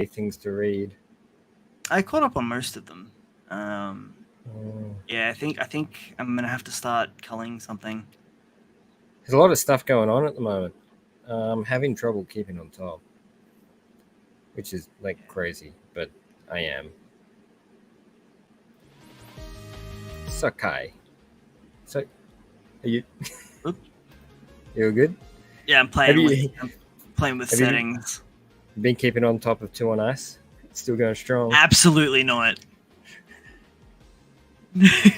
things to read. I caught up on most of them. Yeah, I think I'm gonna have to start culling something. There's a lot of stuff going on at the moment. I'm having trouble keeping on top, which is like crazy, but I am. Sakai. So, are you? You're good. Yeah, I'm playing with have settings. You been keeping on top of 2 on Ice? It's still going strong. Absolutely not. Hey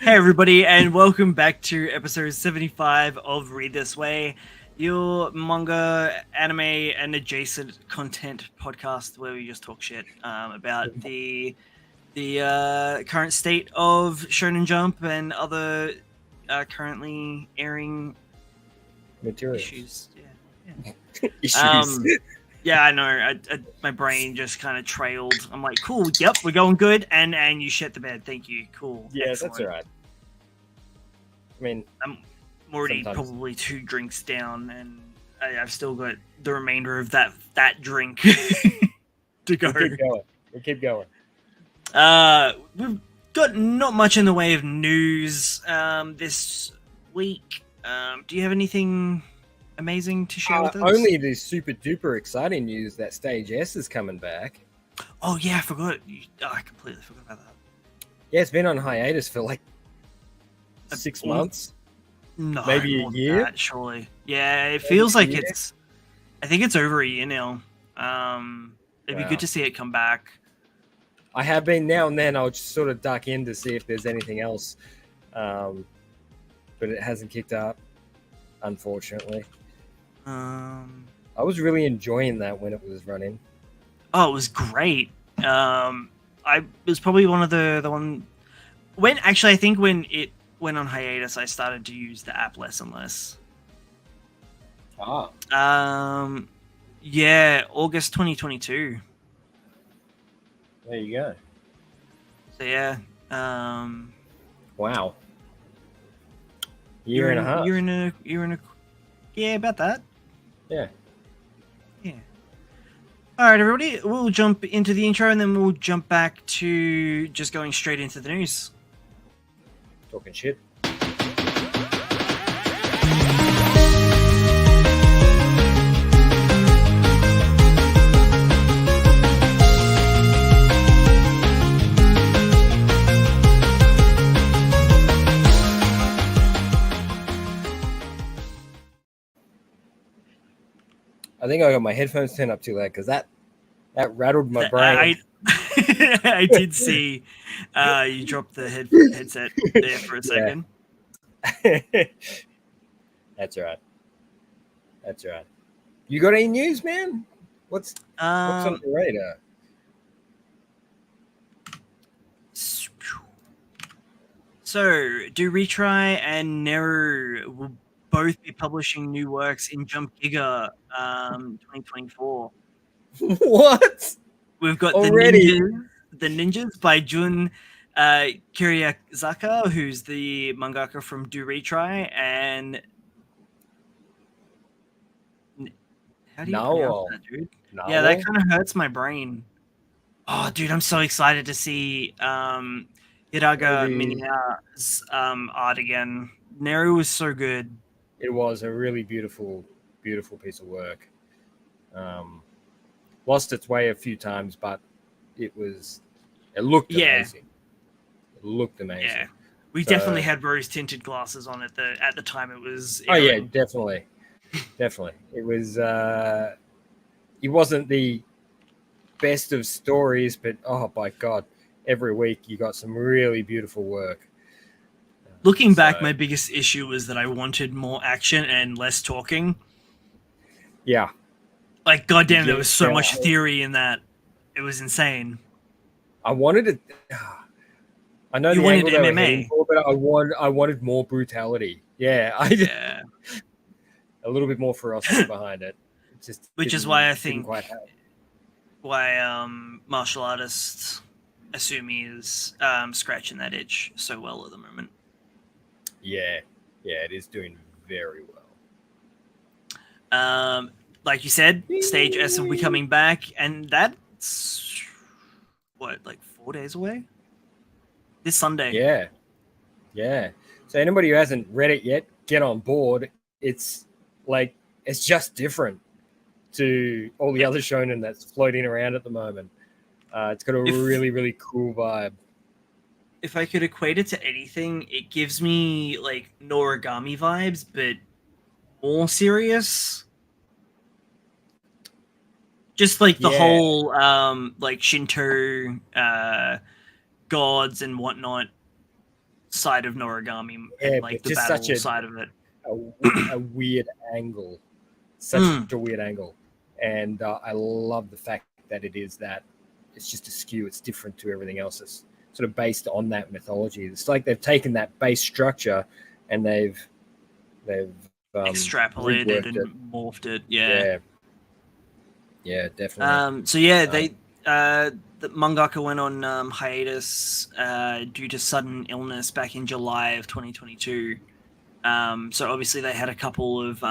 everybody, and welcome back to episode 75 of Read This Way, your manga, anime, and adjacent content podcast where we just talk shit about the current state of Shonen Jump and other currently airing materials. Issues. Yeah. Issues. Yeah, I know. My brain just kind of trailed. I'm like, cool. Yep, we're going good. And you shit the bed. Thank you. Cool. Yeah, excellent. That's all right. I mean, I'm already probably 2 drinks down, and I've still got the remainder of that drink to go. We'll keep going. We've got not much in the way of news this week. Do you have anything amazing to share with us? Only the super duper exciting news that Stage S is coming back. Oh yeah, I forgot. I completely forgot about that. Yeah, it's been on hiatus for like 6 months. No, maybe a year. That, surely, yeah. It feels like it's. I think it's over a year now. It'd be good to see it come back. I have been now and then. I'll just sort of duck in to see if there's anything else, but it hasn't kicked up, unfortunately. I was really enjoying that when it was running. Oh, it was great. It was probably one of the one when actually I think when it went on hiatus, I started to use the app less and less. Yeah, August 2022. There you go. So yeah. Wow. Year and a half. You're in a. Yeah, about that. Yeah. All right, everybody. We'll jump into the intro and then we'll jump back to just going straight into the news. Talking shit. I think I got my headphones turned up too loud because that rattled my brain. I did see you dropped the headset there for a second. That's right. You got any news, man? What's on the radar? So, Do Retry and Neru will both be publishing new works in Jump Giga 2024. What? We've got already the Ninjas by Jun Kiriazaka, who's the mangaka from Do Retry, and how do you pronounce that, dude? No. Yeah, that kind of hurts my brain. Oh, dude, I'm so excited to see Hiraga Minya's art again. Neru was so good. It was a really beautiful piece of work. Lost its way a few times, but it looked amazing. It looked amazing. Yeah, we definitely had rose tinted glasses on at the time it was. Oh yeah, definitely. It was. It wasn't the best of stories, but oh my god, every week you got some really beautiful work. Looking back, my biggest issue was that I wanted more action and less talking. Yeah. Like, goddamn, there was so much theory in that. It was insane. I wanted it. I know you the wanted angle MMA, for, but I wanted more brutality. Yeah, a little bit more ferocity behind it. Which is why I think why martial artists Asumi is scratching that itch so well at the moment. Yeah, it is doing very well. like you said, Stage S will be coming back, and that's what, like 4 days away? This Sunday. Yeah. So anybody who hasn't read it yet, get on board. It's just different to all the other shonen that's floating around at the moment. It's got a really, really cool vibe. If I could equate it to anything, it gives me like Noragami vibes, but more serious. Just like the whole like Shinto gods and whatnot side of Noragami, and like the battle side of it. A weird angle. Such a weird angle. And I love the fact that it is that. It's just askew. It's different to everything else. It's sort of based on that mythology. It's like they've taken that base structure and they've extrapolated and morphed it. Yeah, definitely. So yeah, the mangaka went on hiatus due to sudden illness back in July of 2022. So obviously they had a couple of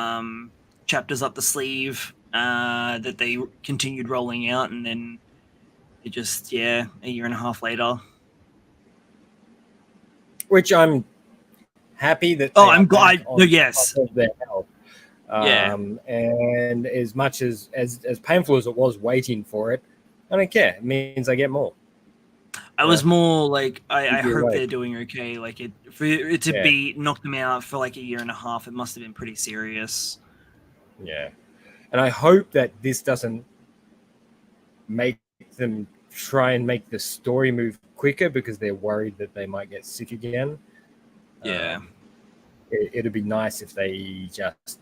chapters up the sleeve that they continued rolling out, and then it just a year and a half later. Which I'm happy that. I'm glad. Yes. Their health. And as much as painful as it was waiting for it, I don't care. It means I get more. I was more like, I hope they're doing okay. Like for it to be knocked them out for like a year and a half, it must have been pretty serious. Yeah, and I hope that this doesn't make them try and make the story move quicker because they're worried that they might get sick again. Yeah, it'd be nice if they just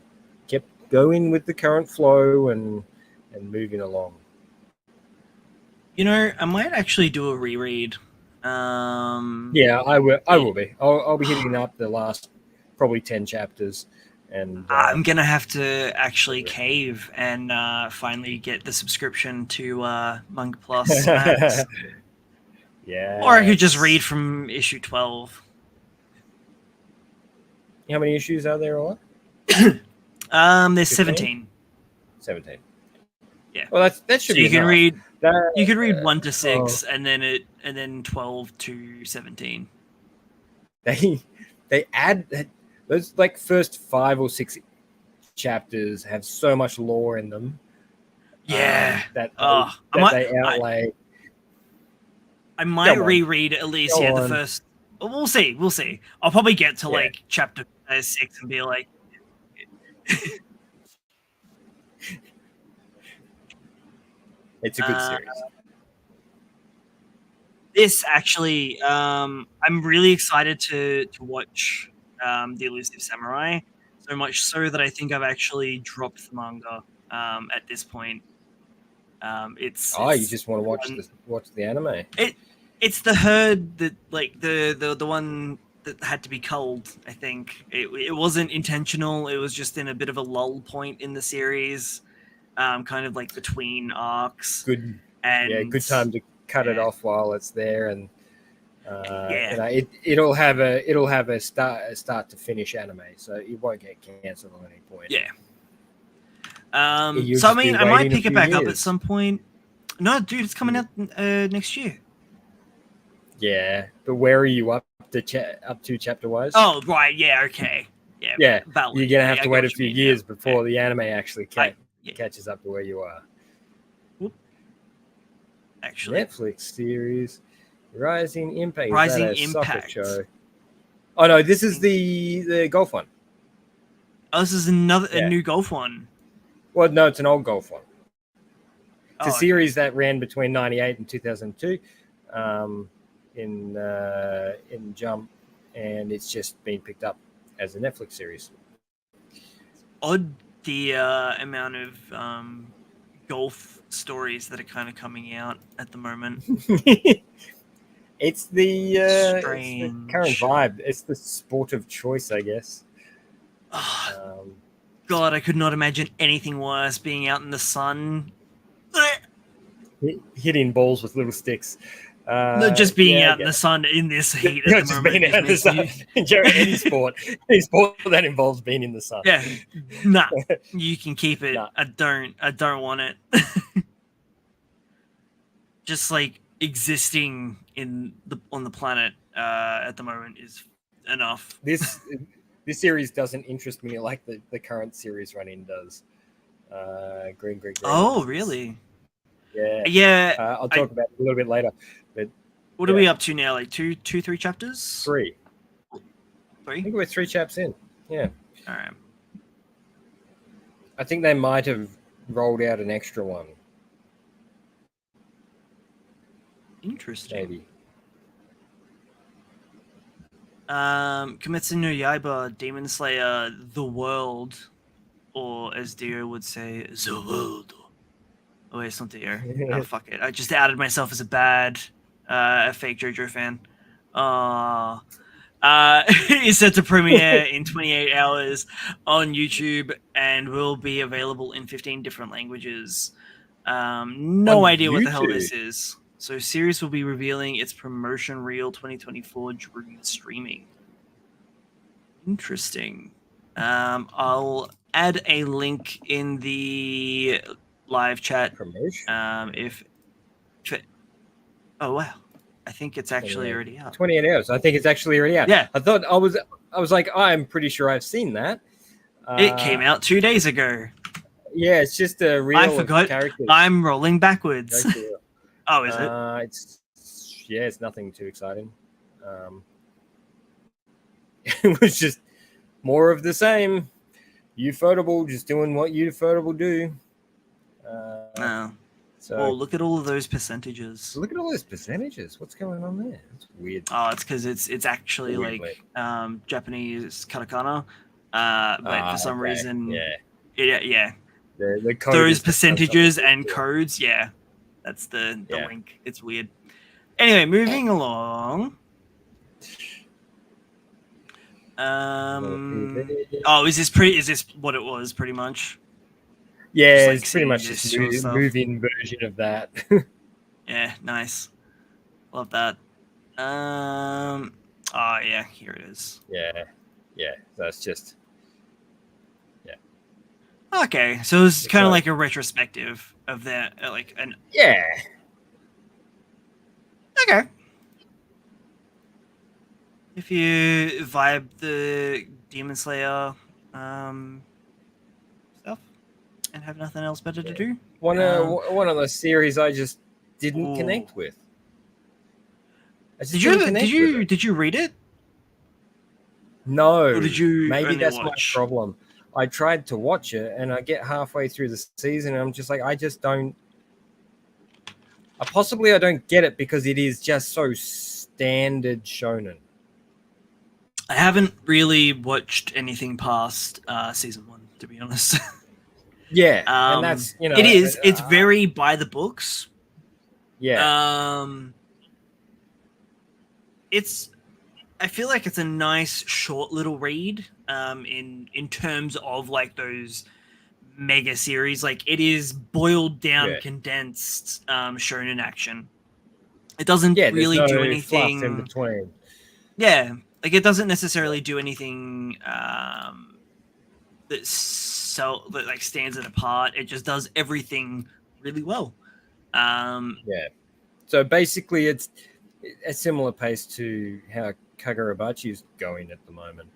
kept going with the current flow and moving along. You know, I might actually do a reread. Yeah, I will be. I'll be hitting up the last probably 10 chapters. And I'm gonna have to actually cave and finally get the subscription to Manga Plus Max. Yeah. Or I could just read from issue 12. How many issues are there? Or there's 17. 17. Yeah. Well, that should so be. You can read. That, you can read 1 to 6, and then 12 to 17. They add that. Those like first 5 or 6 chapters have so much lore in them. Yeah, they outlay. I might reread at least the first. We'll see. I'll probably get to like chapter 6 and be like. It's a good series. This actually, I'm really excited to watch. The Elusive Samurai, so much so that I think I've actually dropped the manga at this point. You just want to watch the anime. It's the herd that like the one that had to be culled. I think it wasn't intentional. It was just in a bit of a lull point in the series, kind of like between arcs. Good time to cut it off while it's there and. It'll have a start to finish anime, so it won't get cancelled at any point. Yeah. So I mean, I might pick it back up at some point. No, dude, it's coming out next year. Yeah, but where are you up to chapter wise? Oh, right. Yeah. Okay. Yeah. Valid. You're gonna have to wait a few years before the anime actually catches up to where you are. Whoop. Actually, Netflix series. Rising Impact. Rising Impact. Show? Oh no, this is the golf one. Oh, this is a new golf one. Well, no, it's an old golf one. It's a series that ran between 1998 and 2002 in Jump, and it's just been picked up as a Netflix series. Odd the amount of golf stories that are kind of coming out at the moment. It's the current vibe. It's the sport of choice, I guess. God, I could not imagine anything worse being out in the sun. Hitting balls with little sticks. Not just being yeah, out in the sun in this heat Not at the just moment. being out in the sun. Any sport that involves being in the sun. Yeah, nah, you can keep it. Nah. I don't want it. Just like existing on the planet at the moment is enough. This series doesn't interest me like the current series running does. Green. Oh, really? Yeah. Yeah. I'll talk about it a little bit later. But what are we up to now? Like 3 chapters? 3. 3? I think we're 3 chaps in. Yeah. All right. I think they might have rolled out an extra one. Interesting. Maybe. Kimetsu no Yaiba, Demon Slayer, The World, or as Dio would say, The World. Oh, wait, it's not Dio. Oh, fuck it. I just outed myself as a fake JoJo fan. Is set to premiere in 28 hours on YouTube and will be available in 15 different languages. No idea what the hell this is. So series will be revealing its promotion reel 2024 during streaming. Interesting. I'll add a link in the live chat. Promotion. Oh wow. I think it's actually already out. 28 hours. I think it's actually already out. Yeah. I thought I was like, I'm pretty sure I've seen that. It came out 2 days ago. Yeah, it's just a real. I forgot. Characters. I'm rolling backwards. Oh, is it? It's nothing too exciting. It was just more of the same. Ufotable just doing what Ufotable do. No. So well, look at all of those percentages. Look at all those percentages. What's going on there? It's weird. Oh, it's because it's actually like Japanese katakana, but for some reason, yeah. The code those percentages and codes, yeah, that's the link. It's weird. Anyway, moving along. Is this what it was pretty much? Yeah, it's pretty much just a move-in version of that. Yeah, nice. Love that. Oh yeah, here it is. Yeah. That's just. Yeah. Okay, so it's kind of like a retrospective of that, like an. Yeah. Okay. If you vibe the Demon Slayer stuff and have nothing else better to do, one of the series I just didn't connect with. Did you read it? No. Or did you? Maybe that's watch? my problem. I tried to watch it and I get halfway through the season and I'm just like, I just don't. Possibly I don't get it because it is just so standard shonen. I haven't really watched anything past season 1, to be honest. Yeah, and that's it is. It's very by the books. Yeah. I feel like it's a nice short little read. In terms of like those mega series, like it is boiled down, condensed shonen action. It doesn't really do anything in between. Yeah, like it doesn't necessarily do anything that like stands it apart. It just does everything really well. Yeah. So basically, it's a similar pace to how Kagurabachi is going at the moment.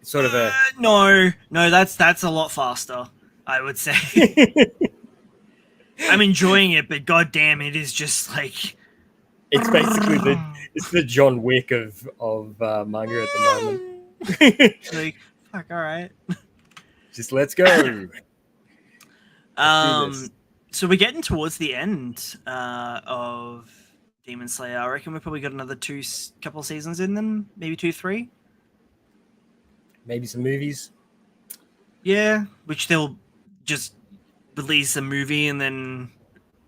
It's sort of a no, that's a lot faster, I would say. I'm enjoying it, but goddamn, it is just like it's basically the John Wick of manga at the moment. Like, fuck, all right. Just let's go. So we're getting towards the end of Demon Slayer. I reckon we probably got another couple seasons in them, maybe 2, 3. Maybe some movies. Yeah, which they'll just release a movie and then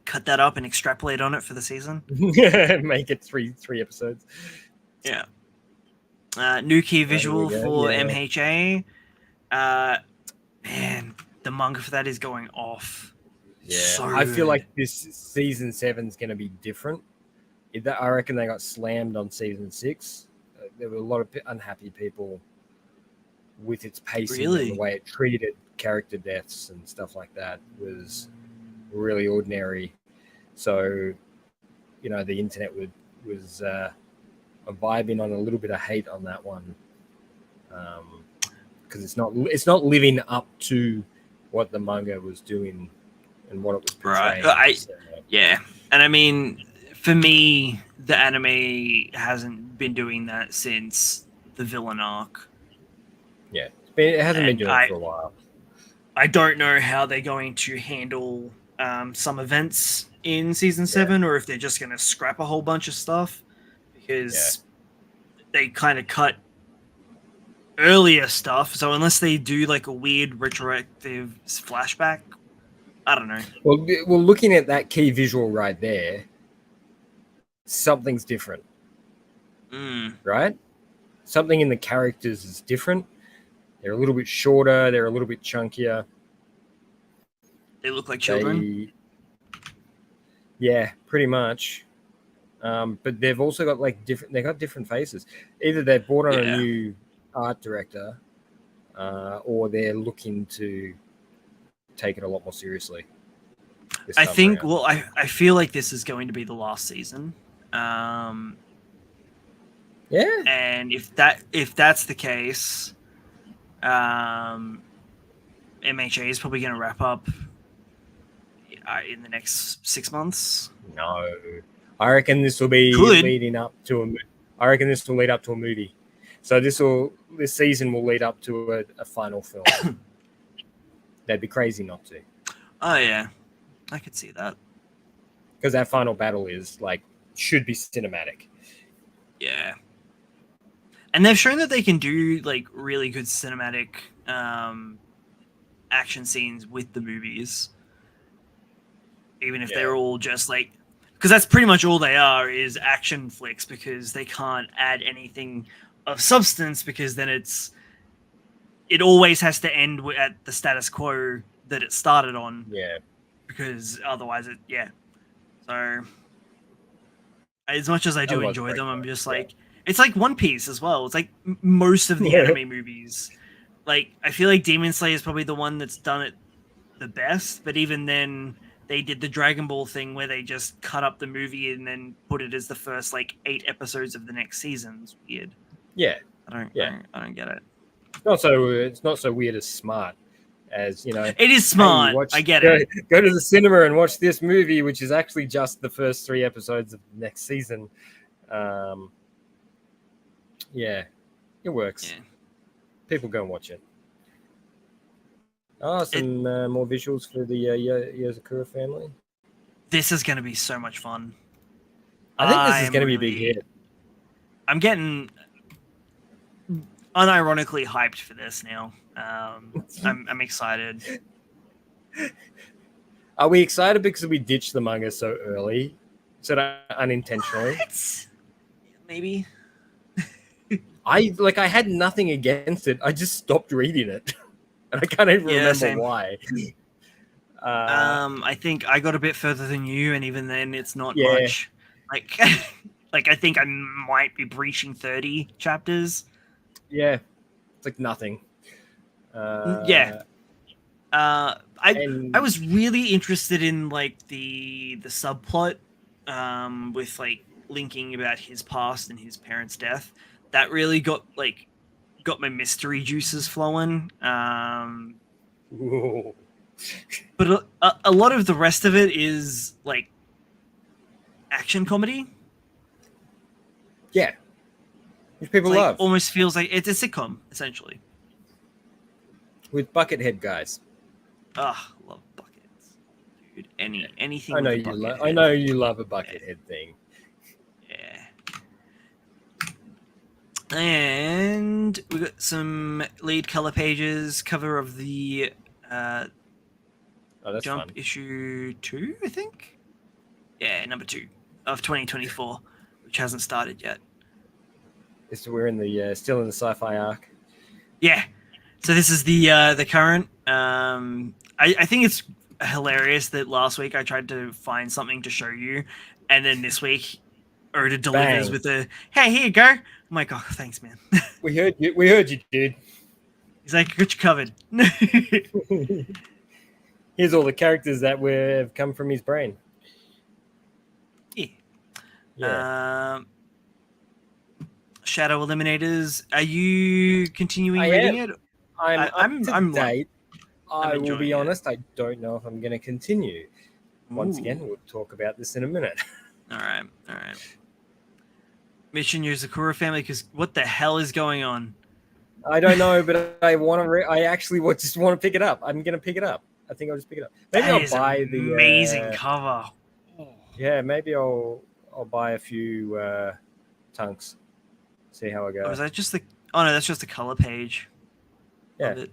cut that up and extrapolate on it for the season. Make it three episodes. Yeah. New key visual for MHA. Man, the manga for that is going off. Yeah, So I feel like good. this season 7 is going to be different. I reckon they got slammed on season 6. There were a lot of unhappy people with its pacing and the Really? way it treated character deaths and stuff like that was really ordinary. So, the internet was vibing on a little bit of hate on that one, because it's not living up to what the manga was doing and what it was Right. portraying. Yeah. And I mean, for me, the anime hasn't been doing that since the villain arc. Yeah, it hasn't been And doing it for a while. I don't know how they're going to handle some events in season 7, or if they're just going to scrap a whole bunch of stuff, because they kind of cut earlier stuff. So unless they do like a weird retroactive flashback, I don't know. Well, looking at that key visual right there, something's different, right? Something in the characters is different. They're a little bit shorter. They're a little bit chunkier. They look like children. Yeah, pretty much. But they've also got different. They got different faces. Either they've brought on a new art director, or they're looking to take it a lot more seriously. I think. Well, I feel like this is going to be the last season. Yeah. And if that's the case, MHA is probably going to wrap up in the next 6 months. No, I reckon this will be leading up to I reckon this will lead up to a movie. So this season will lead up to a final film. They'd be crazy not to. Oh yeah, I could see that. Because that final battle should be cinematic. Yeah. And they've shown that they can do really good cinematic action scenes with the movies. Even if they're all just because that's pretty much all they are, is action flicks, because they can't add anything of substance, because then it always has to end at the status quo that it started on. Yeah. Because otherwise So as much as I do enjoy them, I'm just it's like One Piece as well. It's like most of the anime movies. I feel like Demon Slayer is probably the one that's done it the best, but even then they did the Dragon Ball thing where they just cut up the movie and then put it as the first 8 episodes of the next season. It's weird. Yeah. I don't get it. It's not so weird as smart as, It is smart. Hey, I get it. Go to the cinema and watch this movie, which is actually just the first 3 episodes of the next season. Yeah, it works. Yeah. People go and watch it. Some more visuals for the Yozakura family. This is going to be so much fun. I think this is going to be a big hit. I'm getting unironically hyped for this now. I'm excited. Are we excited because we ditched the manga so early? So that unintentionally? What? Maybe. I had nothing against it. I just stopped reading it. And I can't even remember why. I think I got a bit further than you, and even then it's not much. I think I might be breaching 30 chapters. Yeah. It's nothing. I was really interested in the subplot with linking about his past and his parents' death. That really got my mystery juices flowing. But a lot of the rest of it is action comedy. Yeah. Which people love. Almost feels like it's a sitcom, essentially. With Buckethead guys. Ugh, love buckets. Dude, anything. I know you love a Buckethead thing. Yeah. And we got some lead color pages, cover of the Jump fun. issue 2, I think. Yeah, number 2 of 2024, which hasn't started yet. We're in the still in the sci-fi arc. Yeah. So this is the current. I think it's hilarious that last week I tried to find something to show you, and then this week Oda delivers Bang. with a, "Hey, here you go." I'm like, "Oh, thanks, man." We heard you. We heard you, dude. He's like, "Got you covered." Here's all the characters that have come from his brain. Yeah. Yeah. Shadow Eliminators. Are you continuing I reading am. it? I'm up to I'm date. I will enjoying be it. honest. I don't know if I'm going to continue. Once Ooh. again, we'll talk about this in a minute. All right. Mission Yuzakura family, because what the hell is going on? I don't know, but I want to. I actually just want to pick it up. I'm going to pick it up. I think I'll just pick it up. Maybe That I'll is buy the amazing cover. Yeah, maybe I'll buy a few tunks. See how I go. Oh, is that just the? Oh no, that's just the color page. Yeah. Of it.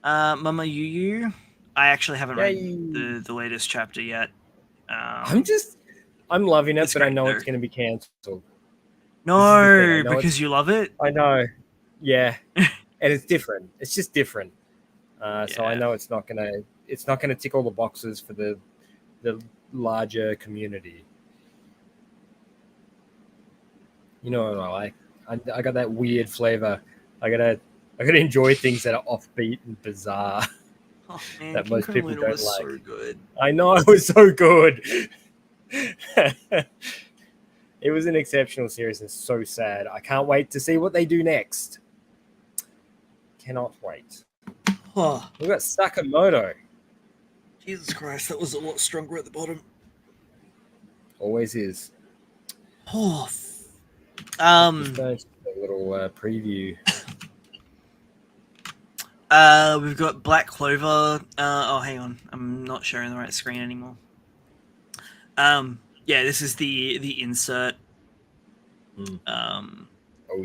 Mama Yu. I actually haven't read the latest chapter yet. I'm loving it, but I know it's going to be cancelled. No, because you love it. I know. Yeah, and it's different. It's just different. So I know it's not gonna tick all the boxes for the larger community. You know what I like? I got that weird flavor. I gotta enjoy things that are offbeat and bizarre. Oh man, that most people don't like. So good. I know, it was so good. It was an exceptional series and so sad. I can't wait to see what they do next. Cannot wait. Oh. We've got Sakamoto. Jesus Christ, that was a lot stronger at the bottom. Always is. Oh. A little preview. We've got Black Clover. Oh, hang on, I'm not sharing the right screen anymore. Yeah, this is the insert. Oh,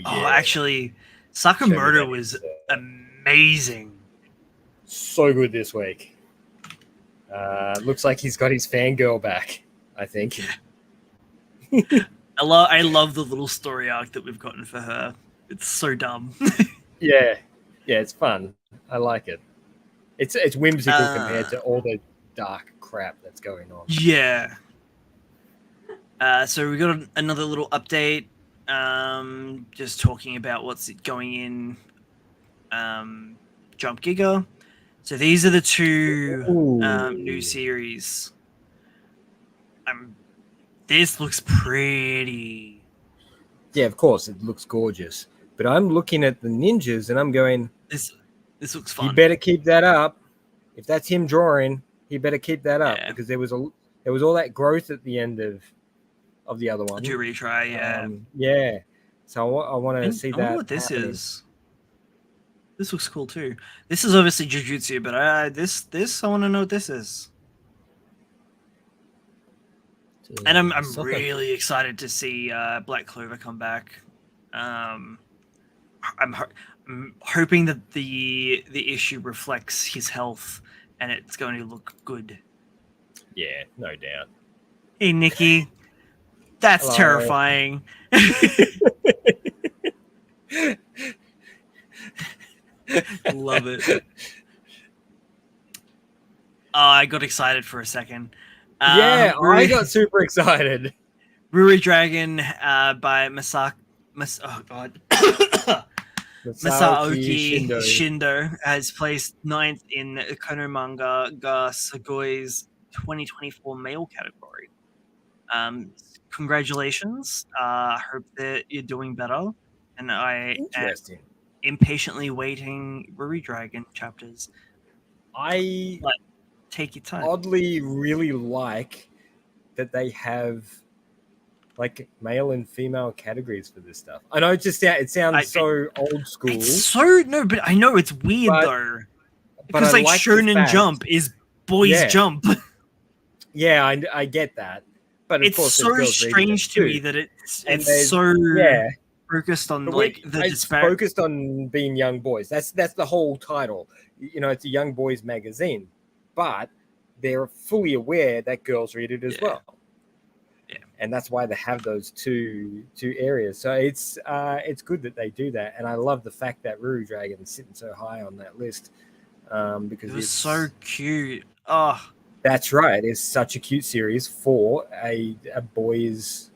actually, Sakamoto was amazing. So good this week. Looks like he's got his fangirl back, I think. Yeah. I love the little story arc that we've gotten for her. It's so dumb. Yeah, it's fun. I like it. It's whimsical compared to all the dark crap that's going on. Yeah. So we got another little update. Just talking about what's going in Jump Giga. So these are the two new series. This looks pretty. Yeah, of course, it looks gorgeous. But I'm looking at the ninjas and I'm going, This looks fun. You better keep that up. If that's him drawing, he better keep that up because there was all that growth at the end of the other one. Do retry, yeah. Yeah. So I want to see that. I wonder what this is. This looks cool too. This is obviously Jujutsu, but this I want to know what this is. And I'm really excited to see Black Clover come back. I'm hoping that the issue reflects his health and it's going to look good. Yeah, no doubt. Hey, Nikki. That's terrifying. Love it. I got excited for a second. I got super excited. Ruri Dragon by Masaoki Shindo has placed 9th in Konomanga ga Sugoi's 2024 male category. Congratulations. Hope that you're doing better. And I am impatiently waiting Ruri Dragon chapters. Take your time. Oddly really like that they have like male and female categories for this stuff. I know it sounds so old school. But I know it's weird though. Because like Shonen Jump is boys jump. Yeah, I get that. But it's so strange to me that it's so focused on it's focused on being young boys. That's the whole title. You know, it's a young boys magazine, but they're fully aware that girls read it as well. Yeah, and that's why they have those two areas. So it's good that they do that, and I love the fact that Ruri Dragon's sitting so high on that list because it was so cute. Oh, That's right. It's such a cute series for a boys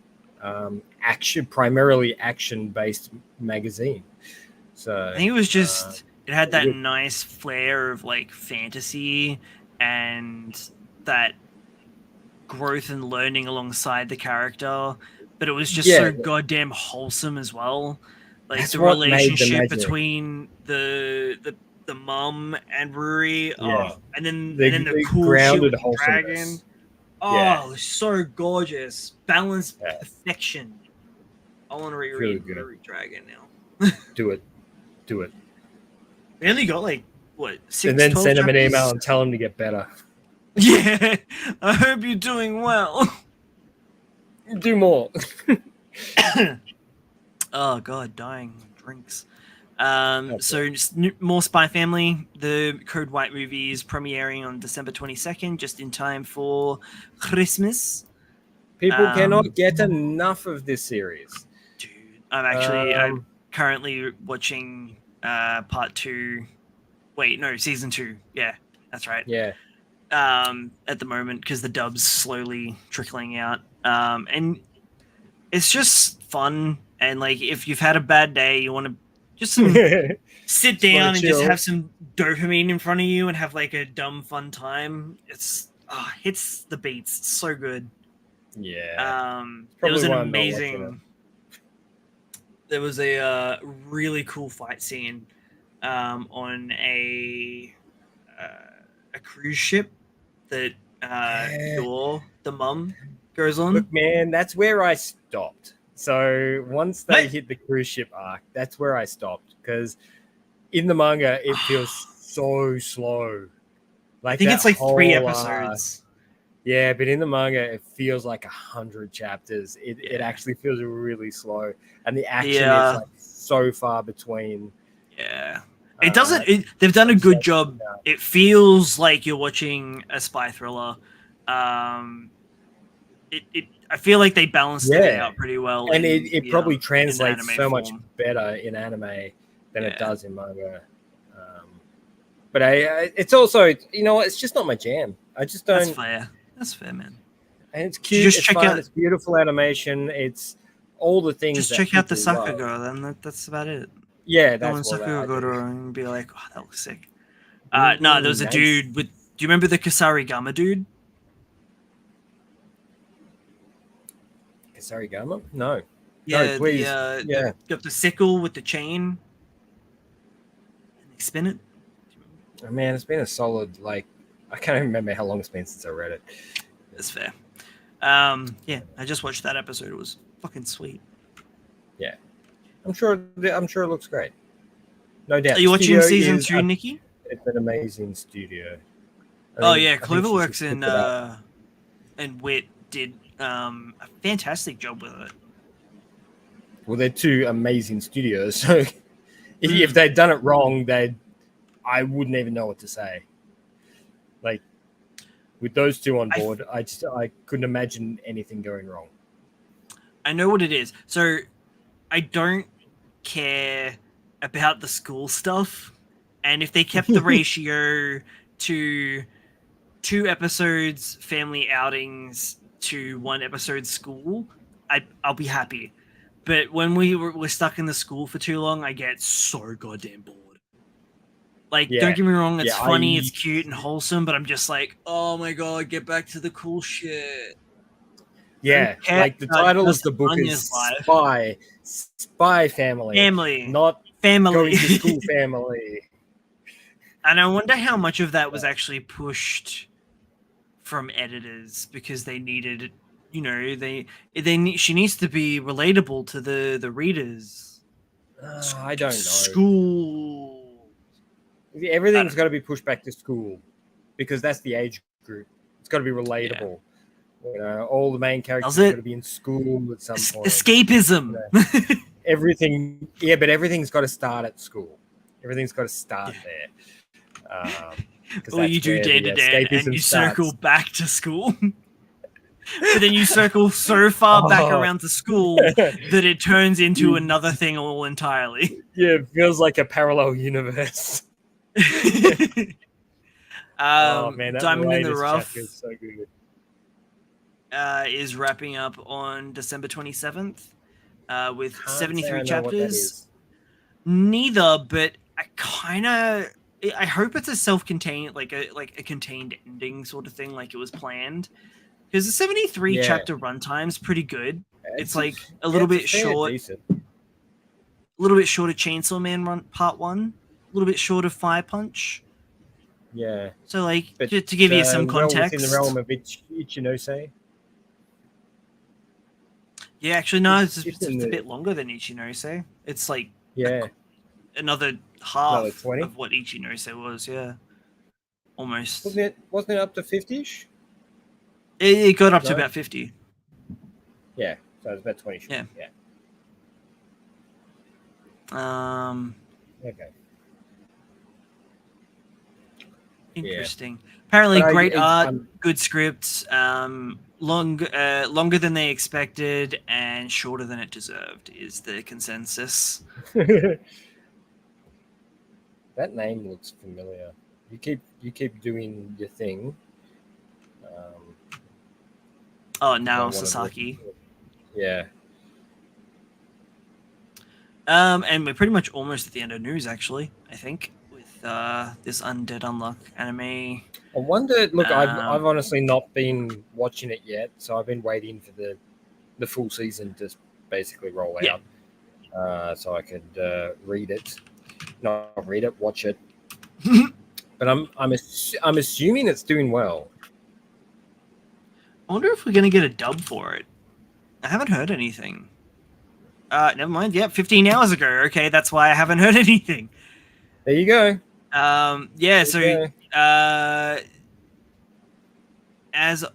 primarily action based magazine. So I think it was just it had that good. nice flair of like fantasy and that growth and learning alongside the character, but it was just so goddamn wholesome as well. Like That's the what made the relationship magic. between the mum and Ruri, and then the cool grounded shit with the dragon. Oh, so gorgeous, balanced perfection. I want to reread Ruri Dragon now. Do it. We only got like what 6, and then 12 send him an chapters? email and tell him to get better. Yeah, I hope you're doing well. Do more. Oh god, dying drinks. So just more Spy Family. The Code White movie is premiering on December 22nd, just in time for Christmas. People cannot get enough of this series. Dude, I'm currently watching part 2. Wait, no, season 2. Yeah, that's right. Yeah. At the moment, because the dub's slowly trickling out. And it's just fun. And like, if you've had a bad day, you want to just sit down and just have some dopamine in front of you and have like a dumb fun time. It's hits the beats. It's so good. Yeah. There was an amazing. There was a really cool fight scene on a cruise ship that the mum goes on. Look, man, that's where I stopped. So once they hit the cruise ship arc, that's where I stopped, because in the manga it feels so slow. Like, I think it's like 3 episodes. Yeah, but in the manga it feels like 100 chapters. It actually feels really slow, and the action is like so far between. Yeah. It doesn't. They've done a good job. It feels like you're watching a spy thriller. I feel like they balanced it out pretty well, and it probably translates so much better in anime than it does in manga. But it's also, it's just not my jam. I just don't. That's fair. That's fair, man. And it's cute. It's fun. It's beautiful animation. It's all the things. Just check out the Sakura, then. That's about it. Yeah, that's what Sakura and be like, oh, that looks sick. No, there was a dude with. Do you remember the Kasarigama dude? Kasarigama? No. Yeah, no, please. Got the sickle with the chain. And they spin it. Oh, man, it's been a solid, like, I can't even remember how long it's been since I read it. That's fair. Yeah, I just watched that episode. It was fucking sweet. Yeah. I'm sure it looks great. No doubt. Are you watching season 2, Nikki? It's an amazing studio. Cloverworks and Wit did a fantastic job with it. Well, they're 2 amazing studios, so if they'd done it wrong, I wouldn't even know what to say. Like, with those 2 on board, I couldn't imagine anything going wrong. I know what it is. So I don't care about the school stuff, and if they kept the ratio to 2 episodes family outings to 1 episode school, I'll be happy. But when we're stuck in the school for too long, I get so goddamn bored. Like, don't get me wrong, it's funny, it's cute and wholesome, but I'm just like, oh my god, get back to the cool shit. Yeah, like the title of the book is Spy Family. Not Family. Going to School Family. And I wonder how much of that was actually pushed from editors, because they needed, she needs to be relatable to the readers. I don't know. School. Everything's got to be pushed back to school, because that's the age group. It's got to be relatable. Yeah. All the main characters got to be in school at some point. Escapism. Everything, but everything's got to start at school. Everything's got to start there. Or you do day to day, and you circle back to school. But then you circle so far back around to school that it turns into another thing all entirely. Yeah, it feels like a parallel universe. Oh man, that Diamond in the latest Rough chapter is so good. is wrapping up on December 27th with Can't say 73 I know what that chapters. is. Neither, but I hope it's a self-contained, like a contained ending sort of thing, like it was planned. Because the 73 chapter runtime's pretty good. It's like a little bit short. Decent. A little bit short of Chainsaw Man Part 1. A little bit short of Fire Punch. Yeah. So, like, But, to give you some well context. within the realm of Ichinose. Yeah, actually, no, it's a the... bit longer than Ichinose. It's like another half of what Ichinose was, yeah. Almost. Wasn't it up to 50-ish? It got up to about 50. Yeah, so it's about 20. Yeah. Okay. Interesting. Yeah. Apparently, great art, good scripts, longer than they expected, and shorter than it deserved is the consensus. That name looks familiar. You keep doing your thing. Now Sasaki. Yeah. And we're pretty much almost at the end of news, actually, I think, with this Undead Unluck anime. I wonder, look, I've honestly not been watching it yet, so I've been waiting for the full season to basically roll out, so I could read it. Not read it, watch it. But I'm assuming it's doing well. I wonder if we're going to get a dub for it. I haven't heard anything. Never mind. Yeah, 15 hours ago. Okay, that's why I haven't heard anything. There you go. As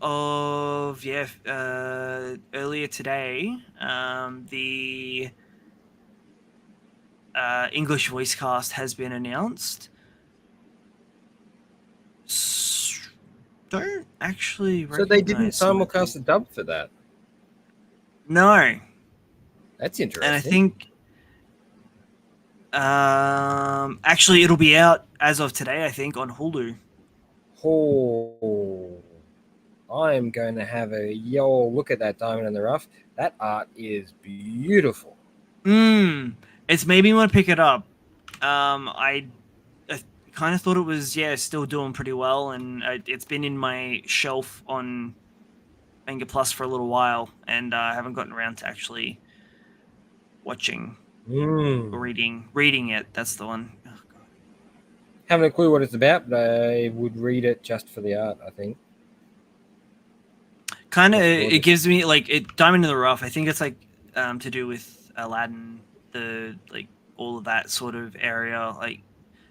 of earlier today, the English voice cast has been announced. Don't actually. So they didn't simulcast a dub for that. No. That's interesting. And I think actually it'll be out as of today, I think, on Hulu. Oh, I'm going to have a look at that Diamond in the Rough. That art is beautiful. It's made me want to pick it up. I kind of thought it was still doing pretty well, and it's been in my shelf on Manga Plus for a little while, and I haven't gotten around to actually watching, reading it. That's the one. Oh, God. Haven't a clue what it's about, but I would read it just for the art, I think. Kind of, it gives me Diamond in the Rough. I think it's like to do with Aladdin, all of that sort of area, like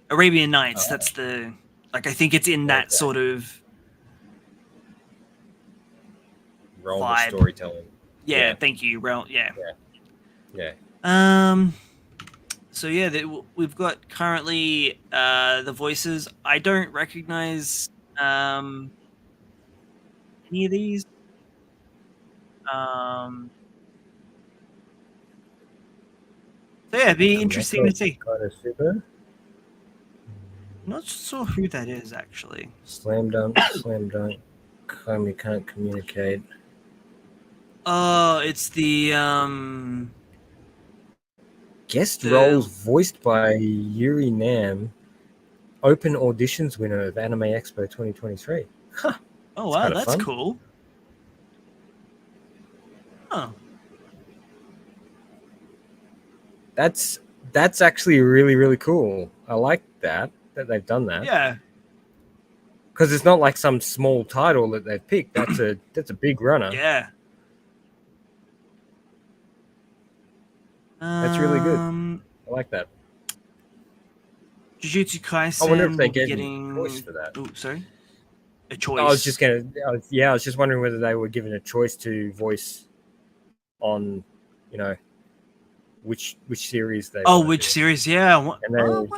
Arabian Nights. That's the I think it's in that sort of realm of storytelling. Yeah, thank you. Realm, yeah. So we've got currently the voices. I don't recognize any of these. So it'd be interesting to see. I'm not sure who that is actually. Slam dunk. You can't communicate. Oh, it's the guest roles voiced by Yuri Nam, open auditions winner of Anime Expo 2023. Huh. Oh wow, that's cool. Oh. That's actually really, really cool. I like that they've done that. Yeah. Because it's not like some small title that they've picked. That's a big runner. Yeah. That's really good. I like that. Jujutsu Kaisen. I wonder if they gave a choice for that. Oh, sorry. A choice. I was just wondering whether they were given a choice to voice on, which series they. Oh, which series? Yeah. And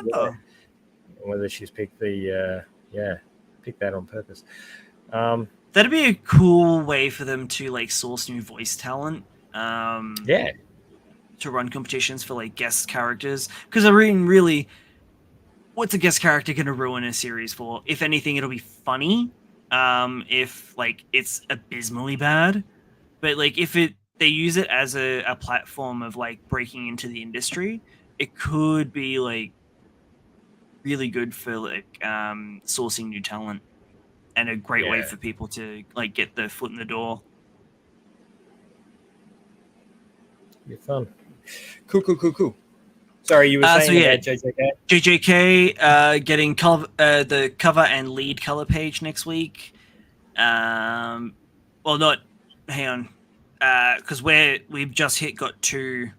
whether she's picked picked that on purpose. That'd be a cool way for them to source new voice talent. To run competitions for guest characters, because I mean, really, what's a guest character going to ruin a series for? If anything, it'll be funny. If like it's abysmally bad, but like if they use it as a platform of like breaking into the industry, it could be like really good for like sourcing new talent and a great way for people to like get their foot in the door. Be fun. Cool. Sorry, you were saying about JJK? JJK getting the cover and lead color page next week. Well, not. Hang on, because we've just got 2,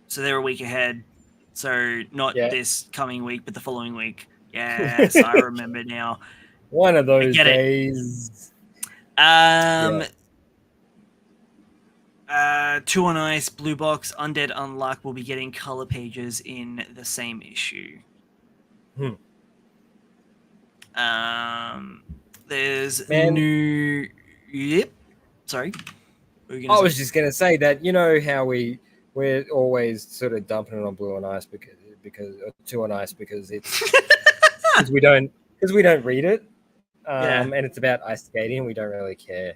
so they're a week ahead. So not this coming week, but the following week. Yes, I remember now. One of those days. 2 on Ice, Blue Box, Undead Unluck will be getting color pages in the same issue. There's new. Yep. Sorry. I was just gonna say that how we're always sort of dumping it on Blue on Ice because 2 on Ice because it's because we don't read it, and it's about ice skating and we don't really care.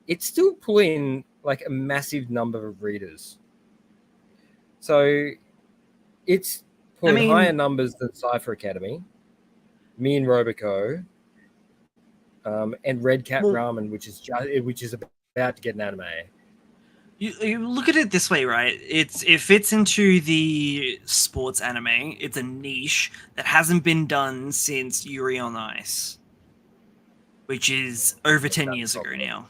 It's still pulling like a massive number of readers, so it's pulling higher numbers than Cypher Academy, Me and Robico, and Red Cat Ramen, which is about to get an anime. You look at it this way, right? It fits into the sports anime. It's a niche that hasn't been done since Yuri on Ice, which is over 10 years ago now.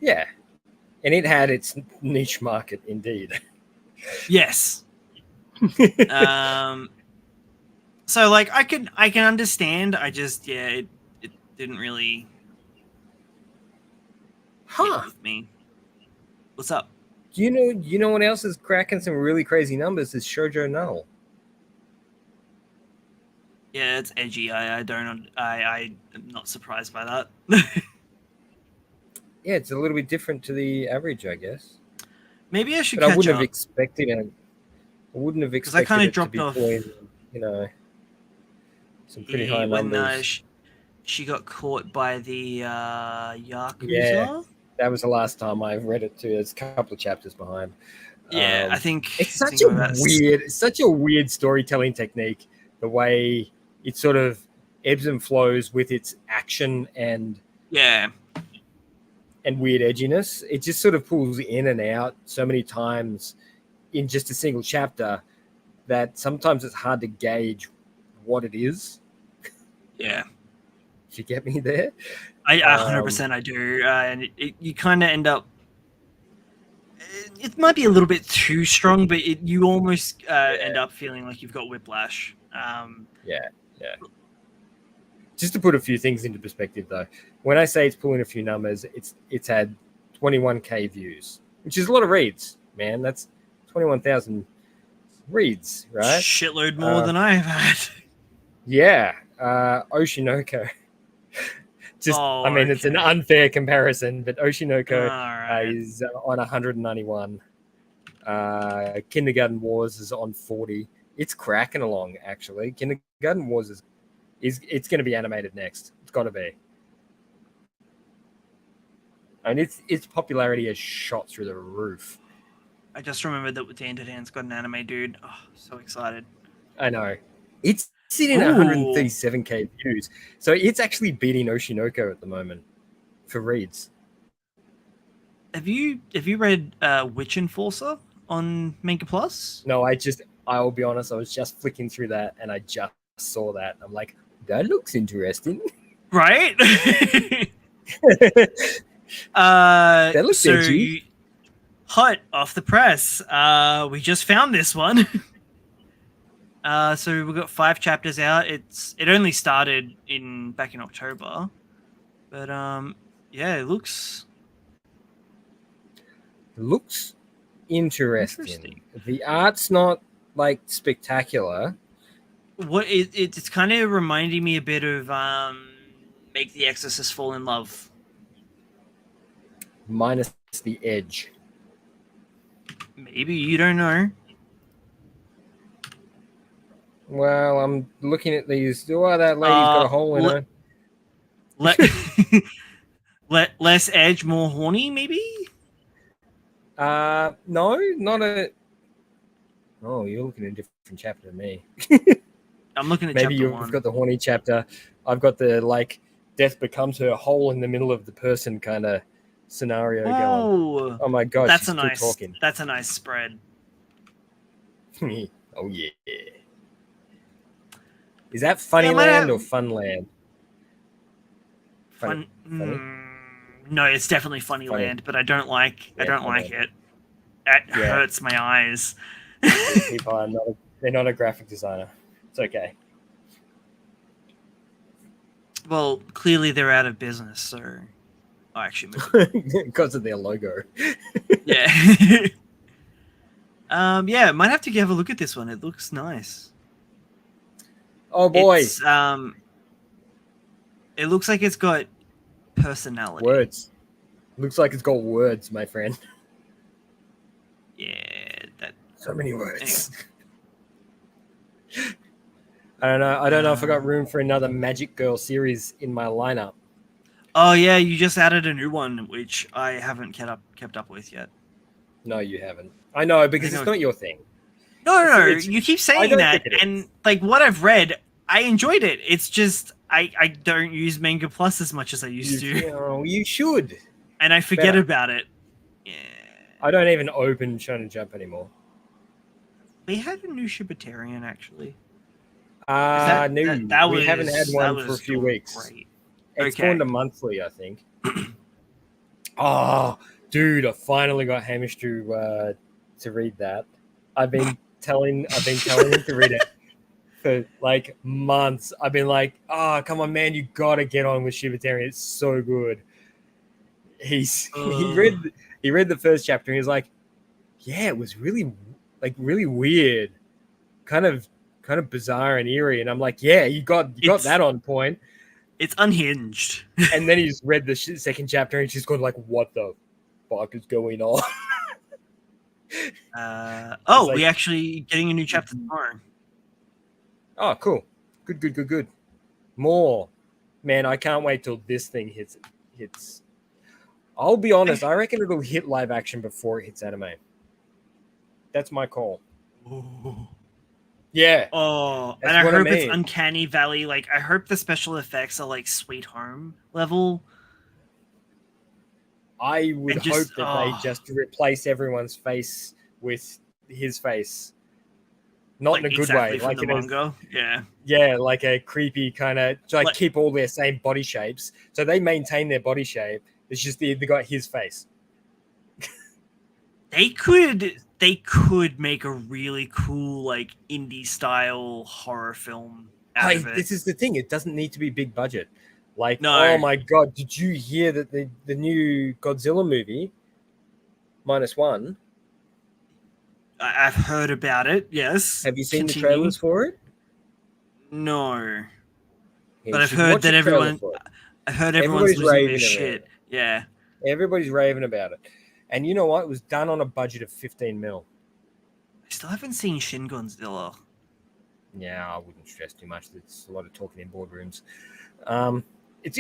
Yeah, and it had its niche market indeed. Yes. So like I can understand. I just it didn't really hit with me. What's up? You know what else is cracking some really crazy numbers is Shoujo Null. Yeah, it's edgy. I am not surprised by that. Yeah, it's a little bit different to the average, I guess. Maybe I should. But I wouldn't have expected it. I wouldn't have expected I kind of dropped to be off. Pulling, some pretty high numbers. She got caught by the Yakuza. Yeah, that was the last time I read it too. There's a couple of chapters behind. Yeah, I think it's such a weird storytelling technique. The way it sort of ebbs and flows with its action and weird edginess. It just sort of pulls in and out so many times in just a single chapter that sometimes it's hard to gauge what it is. Yeah. Did you get me there? I 100% I do. And you kind of end up... It might be a little bit too strong, but you almost end up feeling like you've got whiplash. Yeah. Just to put a few things into perspective, though, when I say it's pulling a few numbers, it's had 21K views, which is a lot of reads, man. That's 21,000 reads, right? Shitload more than I've had. Yeah, Oshinoko. It's an unfair comparison, but Oshinoko is on 191. Kindergarten Wars is on 40. It's cracking along, actually. Kindergarten Wars is it's going to be animated next. It's got to be. And its popularity has shot through the roof. I just remembered that Dan to Dan's got an anime, dude. Oh, so excited. I know. It's sitting at 137K views. So it's actually beating Oshinoko at the moment for reads. Have you read Witch Enforcer on Manga Plus? No, I'll be honest, I was just flicking through that and I just saw that. I'm like, that looks interesting. Right? That looks edgy. Hot off the press. We just found this one. So we've got 5 chapters out. It only started back in October. But it looks interesting. The art's not like spectacular. It's kind of reminding me a bit of Make the Exorcist Fall in Love. Minus the edge. Maybe, you don't know. Well, I'm looking at these. Oh, that lady's got a hole in her. Less edge, more horny, maybe? No, not a. Oh, you're looking at a different chapter than me. I'm looking at Maybe chapter you've 1. got the horny chapter. I've got the like death becomes her hole in the middle of the person kind of scenario going. Oh my god, she's still talking. That's a nice spread. Oh yeah. Is that Funnyland or Funland? Funny? No, it's definitely Funnyland, but I don't like it. It hurts my eyes. People are not. They're not a graphic designer. It's okay. Well, clearly they're out of business, so actually, because of their logo. Yeah. Yeah, might have to have a look at this one. It looks nice. Oh boy. It looks like it's got personality. Words. Looks like it's got words, my friend. Yeah, so many words. Anyway. I don't know if I got room for another Magic Girl series in my lineup. Oh yeah, you just added a new one, which I haven't kept up with yet. No, you haven't. I know, because it's not your thing. No, you keep saying that, and like what I've read, I enjoyed it. It's just I don't use Manga Plus as much as I used to. Oh, you should. And I forget about it. Yeah. I don't even open Shonen Jump anymore. We had a new Shibatarian, actually. No, we haven't had one for a few weeks. Great. It's gone to monthly, I think. Oh, dude, I finally got Hamish to read that. I've been telling him to read it for like months. I've been like, oh, come on, man, you gotta get on with Shibatarian. It's so good. He read the first chapter and he's like, yeah, it was really weird, kind of bizarre and eerie. And I'm like, yeah, you got that on point. It's unhinged. And then he's read the second chapter and she's going like, what the fuck is going on? We actually getting a new chapter tomorrow. Oh, cool. Good. More. Man, I can't wait till this thing hits. I'll be honest, I reckon it'll hit live action before it hits anime. That's my call. Ooh. Yeah. Oh, and I hope it's Uncanny Valley. Like, I hope the special effects are like Sweet Home level. I would hope that they just replace everyone's face with his face. Not in a good way. Like the manga. Yeah, like a creepy kind of like keep all their same body shapes. So they maintain their body shape. It's just they got his face. They could make a really cool like indie style horror film out of it. This is the thing. It doesn't need to be big budget. Like, no. Oh my god, did you hear that the new Godzilla movie, -1? I've heard about it, yes. Have you seen the trailers for it? No. But I've heard that everyone's losing their shit. Yeah. Everybody's raving about it. And you know what? It was done on a budget of 15 mil. I still haven't seen Shin Godzilla. Yeah, I wouldn't stress too much. There's a lot of talking in boardrooms. It's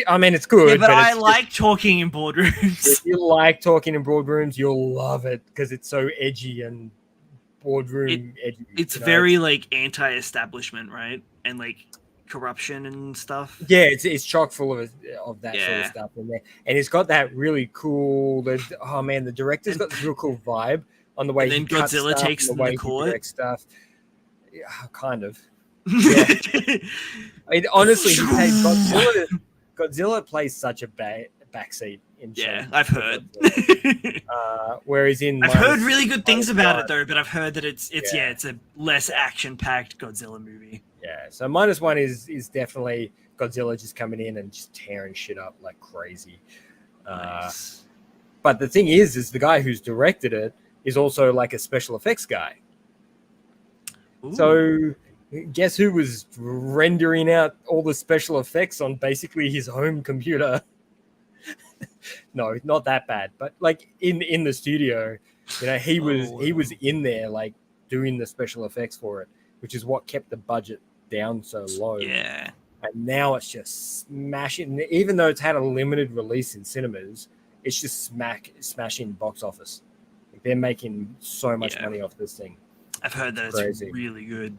good. Yeah, but I like talking in boardrooms. If you like talking in boardrooms, you'll love it because it's so edgy and boardroom edgy. It's very like anti-establishment, right? And like corruption and stuff. Yeah, it's chock full of that sort of stuff in there, and it's got that really cool. The director's got this real cool vibe on the way. And then Godzilla takes the court stuff. Yeah, kind of. Yeah. I mean, honestly, Godzilla plays such a backseat in. Yeah, I've heard. Whereas I've heard really good things about it though, but I've heard that it's a less action-packed Godzilla movie. Yeah, so -1 is definitely Godzilla just coming in and just tearing shit up like crazy. Nice. But the thing is the guy who's directed it is also like a special effects guy. Ooh. So guess who was rendering out all the special effects on basically his home computer? No, not that bad, but like in the studio, he was in there like doing the special effects for it. which is what kept the budget down so low. Yeah. And now it's just smashing. Even though it's had a limited release in cinemas, it's just smashing box office. Like, they're making so much money off this thing. I've heard that it's really good.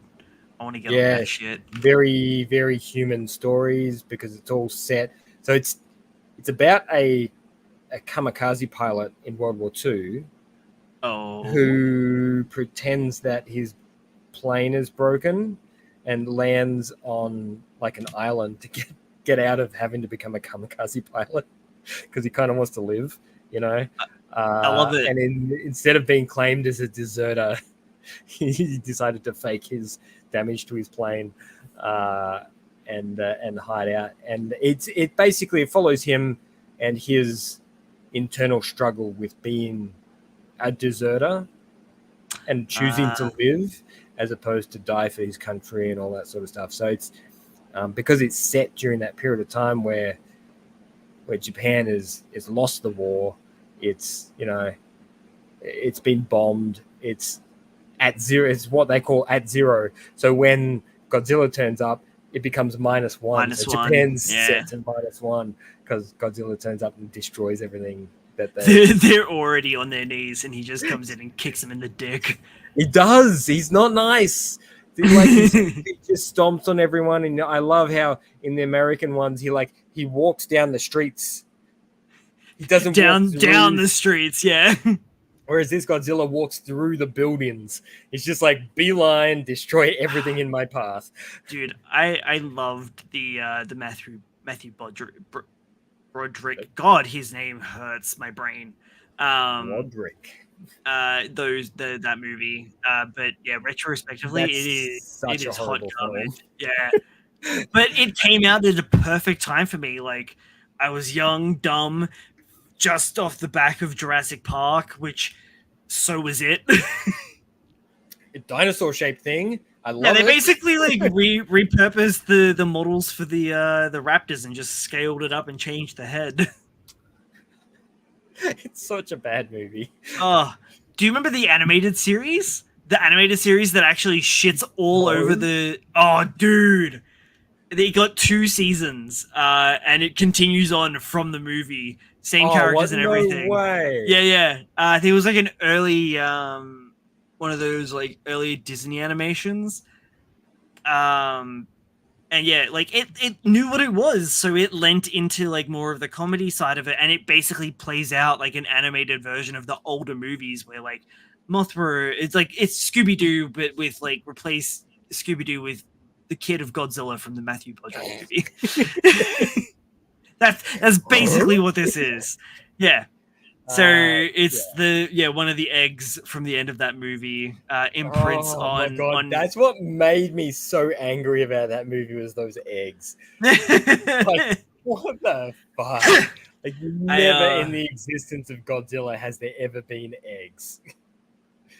I want to get on that shit. Very, very human stories because it's all set. So it's about a kamikaze pilot in World War II who pretends that his plane is broken and lands on like an island to get out of having to become a kamikaze pilot because he kind of wants to live, you know. I love it. And instead of being claimed as a deserter, he decided to fake his damage to his plane and hide out. And it basically follows him and his internal struggle with being a deserter and choosing to live as opposed to die for his country and all that sort of stuff. So it's because it's set during that period of time where Japan is lost the war. It's, you know, it's been bombed. It's at zero. It's what they call at zero. So when Godzilla turns up, it becomes -1. So Japan's set to -1 because Godzilla turns up and destroys everything that they're already on their knees, and he just comes in and kicks them in the dick. He does. He's not nice. Like he just stomps on everyone, and I love how in the American ones he walks down the streets. He doesn't down the streets, yeah. Whereas this Godzilla walks through the buildings. It's just like beeline, destroy everything in my path. Dude, I loved the Matthew Broderick. God, his name hurts my brain. Broderick. That movie. But yeah, retrospectively, it is hot garbage. Yeah. But it came out at a perfect time for me. Like, I was young, dumb, just off the back of Jurassic Park, which so was it. A dinosaur-shaped thing. I love it. Yeah, they basically like repurposed the models for the raptors and just scaled it up and changed the head. It's such a bad movie. Oh, do you remember the animated series? The animated series that actually shits all over the... Oh, dude. They got 2 seasons, and it continues on from the movie. Same characters and everything. No way. Yeah. I think it was like an early... one of those like early Disney animations. And yeah, like it knew what it was, so it lent into like more of the comedy side of it, and it basically plays out like an animated version of the older movies where like Mothra, it's Scooby-Doo, but with like replace Scooby-Doo with the kid of Godzilla from the Matthew Broderick movie. That's basically what this is. Yeah. So it's one of the eggs from the end of that movie imprints on. My God. That's what made me so angry about that movie was those eggs. Like, what the fuck? Like, never in the existence of Godzilla has there ever been eggs.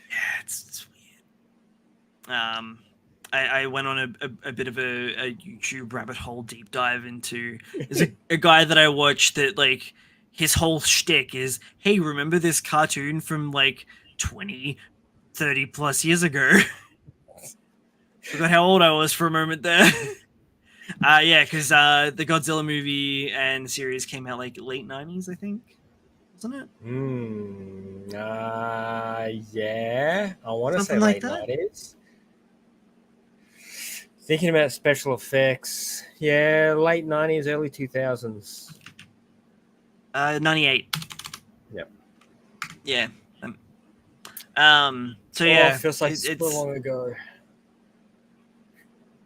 Yeah, it's weird. I went on a bit of a YouTube rabbit hole deep dive into. There's a guy that I watched that like. His whole shtick is, hey, remember this cartoon from like 20, 30 plus years ago? Forgot how old I was for a moment there. Yeah, because the Godzilla movie and series came out like late 90s, I think. Wasn't it? Yeah. I want to say like late 90s. Thinking about special effects. Yeah, late 90s, early 2000s. 98. Yep. Yeah. So yeah, it feels like so long ago.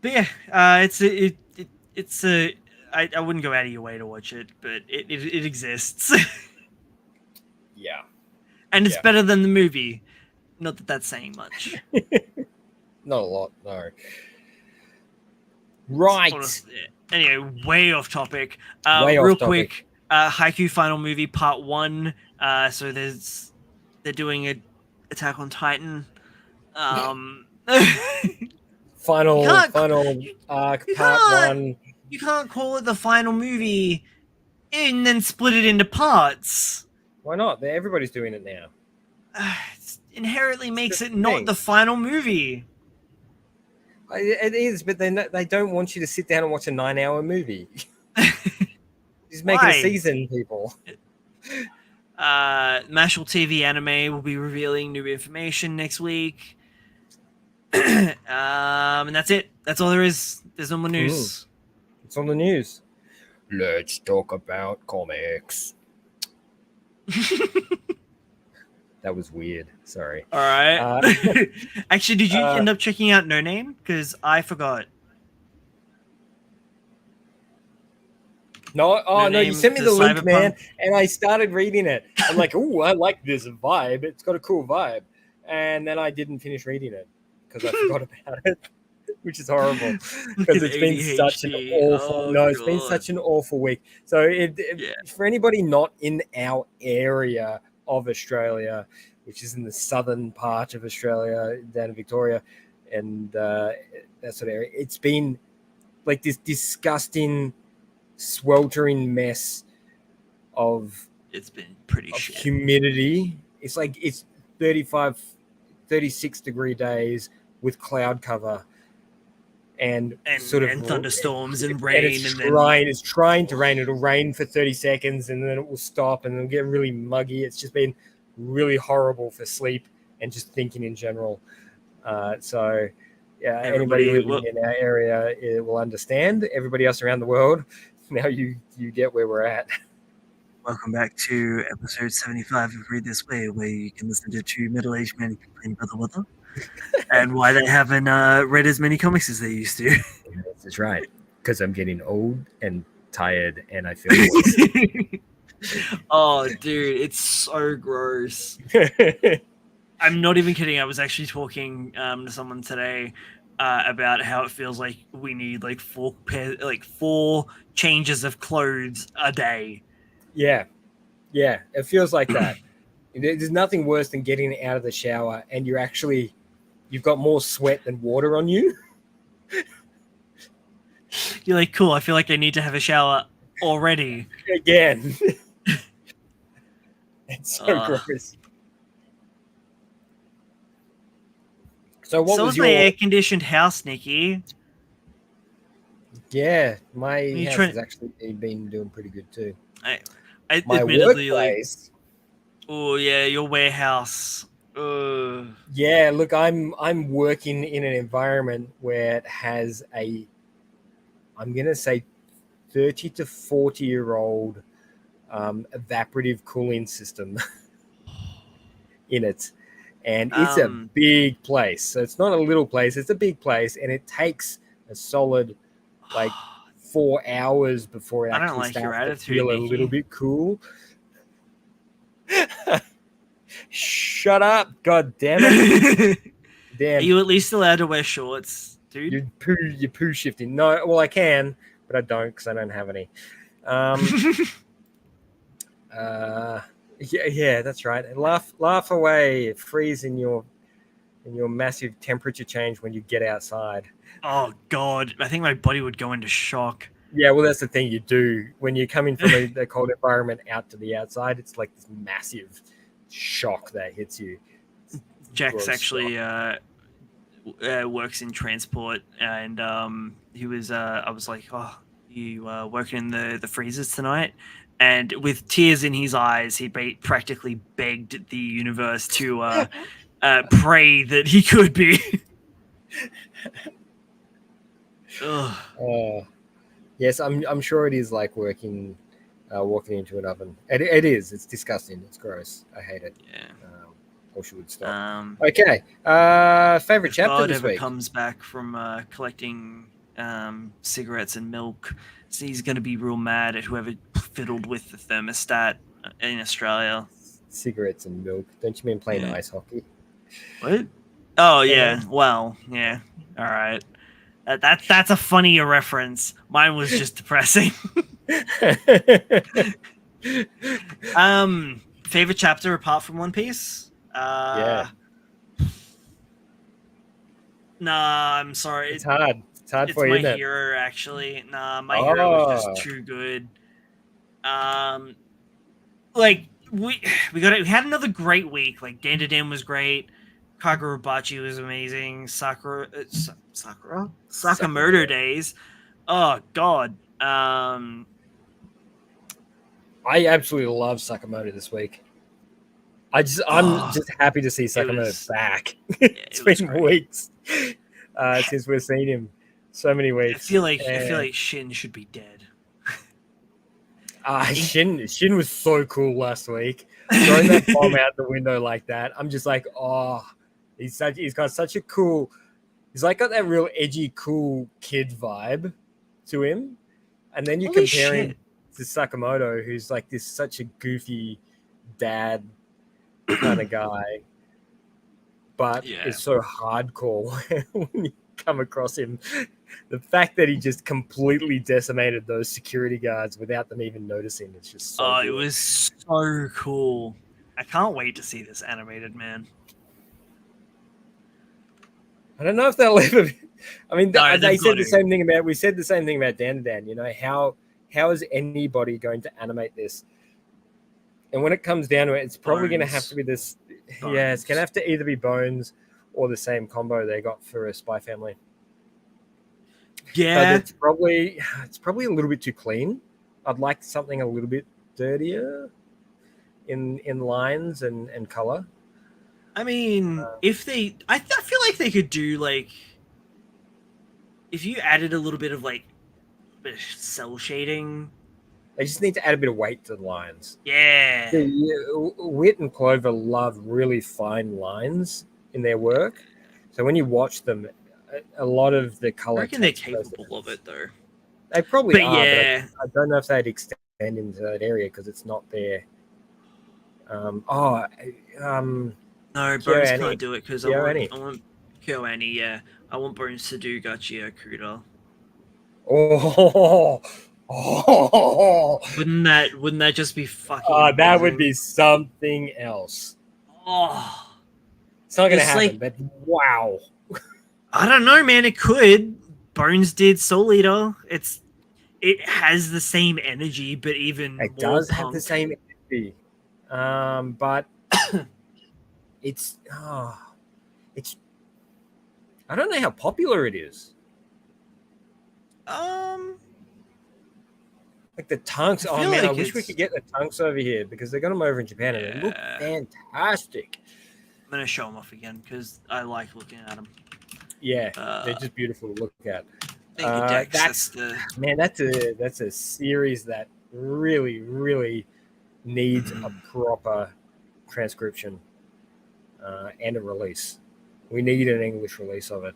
But yeah, it's I wouldn't go out of your way to watch it, but it exists. Yeah. And it's better than the movie. Not that that's saying much. Not a lot, no. Right. Anyway, way off topic. Real quick. Haikyuu final movie part 1. So they're doing a Attack on Titan. Final arc part 1. You can't call it the final movie and then split it into parts. Why not? Everybody's doing it now. It inherently makes it not the final movie. It is, but they don't want you to sit down and watch a 9-hour movie. Just make it a season, people. Mashal TV Anime will be revealing new information next week. And that's it. That's all there is. There's no more news. It's on the news. Let's talk about comics. That was weird. Sorry. All right. Actually, did you end up checking out No Name? Because I forgot. No, no, you sent me the link, Cyberpunk. man, and I started reading it. I'm like, oh, I like this vibe. It's got a cool vibe. And then I didn't finish reading it because I forgot about it, which is horrible because it's been such an awful. It's been such an awful week. So for anybody not in our area of Australia, which is in the southern part of Australia, down in Victoria, and that sort of area, it's been like this disgusting, sweltering mess of it's been pretty shit. Humidity. It's like it's 35, 36 degree days with cloud cover and sort of thunderstorms and rain, and it's trying to rain. It'll rain for 30 seconds and then it will stop and it'll get really muggy. It's just been really horrible for sleep and just thinking in general. So yeah, anybody living in our area will understand. Everybody else around the world, now you get where we're at. Welcome back to episode 75 of Read This Way, where you can listen to two middle-aged men complain about the weather and why they haven't read as many comics as they used to. That's right, because I'm getting old and tired and I feel worse. Oh, dude, it's so gross. I'm not even kidding. I was actually talking to someone today about how it feels like we need like four changes of clothes a day. Yeah, it feels like that. There's nothing worse than getting out of the shower and you've got more sweat than water on you. You're like, cool, I feel like I need to have a shower already. Again. It's so gross. So what was your... my air-conditioned house, Nikki. Yeah, my house has actually been doing pretty good too. My workplace. Oh yeah, your warehouse. Yeah, look, I'm working in an environment where it has I'm gonna say 30 to 40-year-old evaporative cooling system in it. And it's a big place. So it's not a little place, it's a big place, and it takes a solid 4 hours before it actually starts to feel a little bit cool. Shut up, god damn it. Damn. Are you at least allowed to wear shorts, dude? You're poo shifting. No, well I can, but I don't because I don't have any. Yeah, that's right. Laugh away, freeze in your massive temperature change when you get outside. Oh god, I think my body would go into shock. Yeah, well that's the thing you do when you're coming from a cold environment out to the outside. It's like this massive shock that hits you. Jack's actually works in transport, and he was. I was like, "Oh, you working in the freezers tonight?" And with tears in his eyes, he practically begged the universe to pray that he could be. Yes, I'm sure it is like walking into an oven. It is. It's disgusting. It's gross. I hate it. Yeah. Or she would stop. Okay. Favorite chapter this week. Comes back from collecting cigarettes and milk. So he's going to be real mad at whoever fiddled with the thermostat in Australia. Cigarettes and milk. Don't you mean playing ice hockey? What? Oh, yeah. Well, yeah. All right. That's a funnier reference. Mine was just depressing. Favorite chapter apart from One Piece? Yeah. Nah, I'm sorry. It's hard. It's hard for you, isn't it? It's my hero, actually. Nah, my hero was just too good. We had another great week. Like Dan to Dan was great. Kagurabachi was amazing. Sakamoto Days. Oh God. I absolutely love Sakamoto this week. I'm just happy to see Sakamoto back. It's been weeks since we've seen him. So many weeks. I feel like Shin should be dead. Shin was so cool last week. Throwing that bomb out the window like that. I'm just like, oh, he's got such a cool. He's like got that real edgy, cool kid vibe to him, and then you compare him to Sakamoto, who's like this such a goofy dad kind of guy, but is so hardcore when you come across him. The fact that he just completely decimated those security guards without them even noticing, it's just so good. It was so cool. I can't wait to see this animated, man. I don't know if they'll ever. I mean, they said the same thing about. We said the same thing about Dan. You know, how is anybody going to animate this? And when it comes down to it, it's probably going to have to be this. Bones. Yeah, it's going to have to either be Bones or the same combo they got for a Spy Family. Yeah, it's probably a little bit too clean. I'd like something a little bit dirtier in lines and color. I mean, I feel like they could do like if you added a little bit of like cell shading. They just need to add a bit of weight to the lines. Yeah. Wit and Clover love really fine lines in their work. So when you watch them, a lot of the color. I reckon they're capable of it, though. They probably are. Yeah. But I don't know if they'd extend into that area because it's not there. No, Bones can't do it because I want KyoAni, yeah. I want Bones to do Gachia Kuda. Wouldn't that just be fucking amazing? That would be something else. It's not gonna happen, but wow. I don't know, man. It could. Bones did Soul Eater. It has the same energy, but even it does have the same energy. But it's I don't know how popular it is. Like the Tunks. Oh man, I wish we could get the Tunks over here because they got them over in Japan and they look fantastic. I'm gonna show them off again because I like looking at them. Yeah, they're just beautiful to look at. That's a series that really, really needs a proper transcription and a release. We need an English release of it.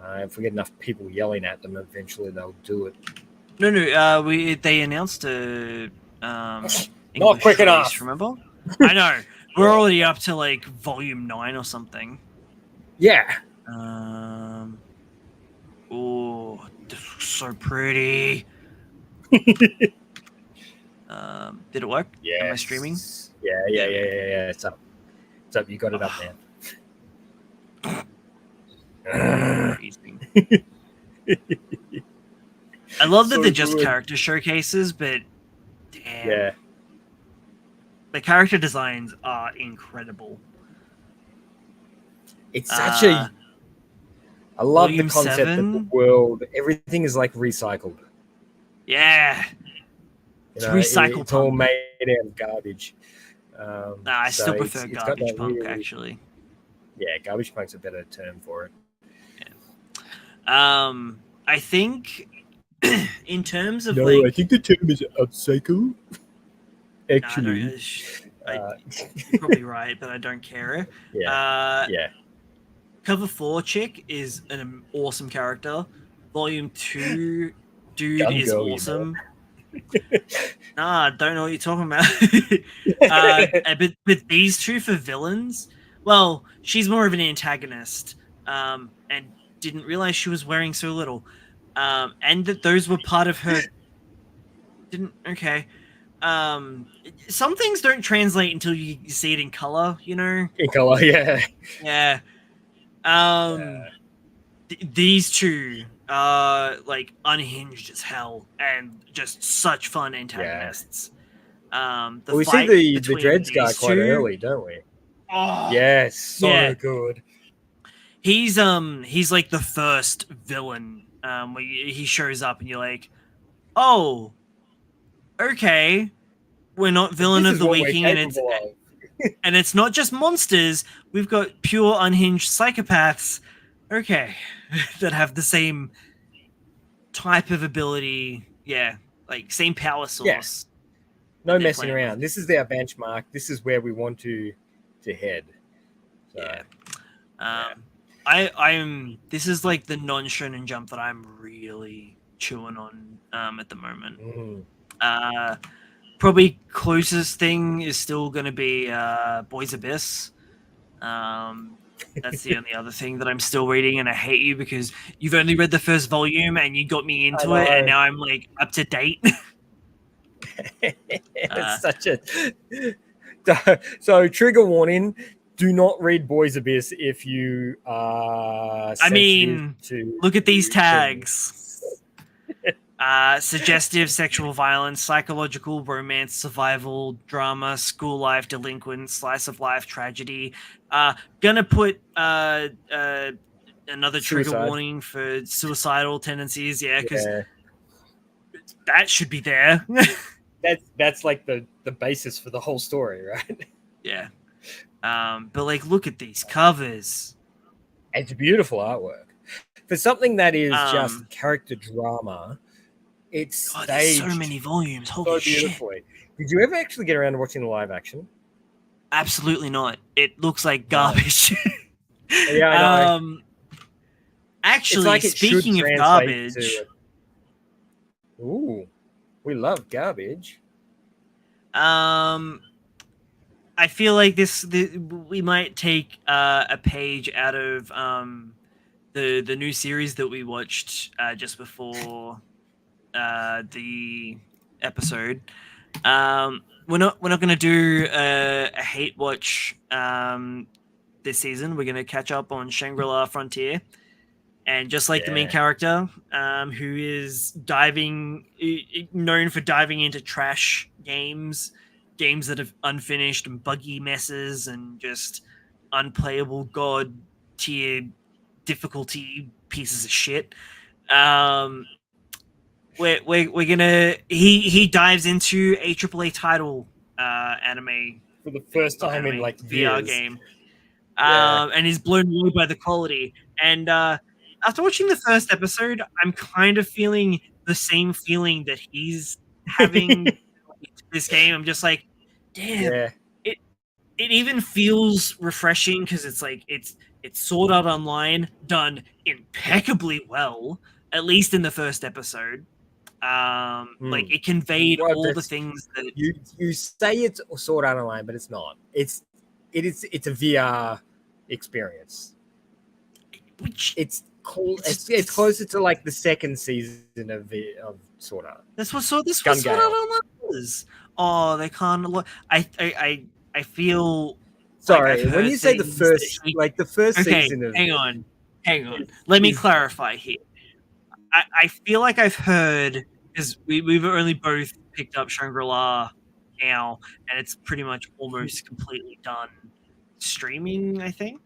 If we get enough people yelling at them, eventually they'll do it. No. They announced a English not quick release, enough. Remember? I know. We're already up to like volume 9 or something. Yeah. Oh, this looks so pretty. Did it work? Yeah. Am I streaming? Yeah. It's up. You got it up, man. I love that they're just character showcases, but damn. Yeah. The character designs are incredible. It's such a... I love the concept 7? of the world. Everything is like recycled. Yeah. It's recycled. It's all made out of garbage. I still prefer Garbage Punk, actually. Yeah, Garbage Punk's a better term for it. Yeah. I think in terms of I think the term is upcycle. Actually, you're probably right, but I don't care. Yeah. Cover 4 chick is an awesome character. Volume 2 dude is awesome. Don't know what you're talking about. But these two for villains, well, she's more of an antagonist, and didn't realize she was wearing so little, and that those were part of her. Some things don't translate until you see it in color, you know. In color, yeah. Yeah. These two are like unhinged as hell and just such fun antagonists. We see the Dreads guy quite early, don't we? Oh, Yes, so good. He's like the first villain. Where he shows up and you're like, oh, okay, we're not villain This of is the what we're weekend, capable of. and it's not just monsters. We've got pure unhinged psychopaths. Okay, that have the same type of ability. Yeah, like same power source. No messing around. This is our benchmark. This is where we want to head. So, I'm. This is like the non-shonen jump that I'm really chewing on at the moment. Probably closest thing is still going to be Boys Abyss. That's the only other thing that I'm still reading, and I hate you because you've only read the first volume and you got me into it, and now I'm like up to date. It's such a so trigger warning. Do not read Boys Abyss if you are look at these tags. Suggestive sexual violence, psychological romance, survival, drama, school life, delinquent, slice of life, tragedy. Gonna put another trigger warning for suicidal tendencies, because that should be there. that's like the basis for the whole story, right? Yeah. But like, look at these covers. It's beautiful artwork for something that is just character drama. It's staged there's so many volumes. Holy beautifully. Shit. Did you ever actually get around to watching the live action? Absolutely not. It looks like garbage. Yeah, I know. Actually, like speaking of garbage, ooh, we love garbage. I feel like we might take a page out of the new series that we watched just before the episode. We're not going to do a hate watch this season. We're going to catch up on Shangri-La Frontier, and just like the main character, who is known for diving into trash games that have unfinished and buggy messes and just unplayable god tier difficulty pieces of shit. We're gonna he dives into a AAA title anime for the first time in like VR years. game, and he's blown away by the quality. And after watching the first episode, I'm kind of feeling the same feeling that he's having this game. I'm just like, damn, it even feels refreshing because it's like it's Sword Art Online done impeccably well, at least in the first episode. Like it conveyed all the things that you say it's Sword Art Online, but it's not. It's a VR experience. Which it's closer to like the second season of Sword Art. This was Sword Art Online was. Oh, they can't. I feel. Sorry, like when you say the first season of. Hang on. Let me clarify here. I feel like I've heard, because we've only both picked up Shangri-La now, and it's pretty much almost completely done streaming, I think.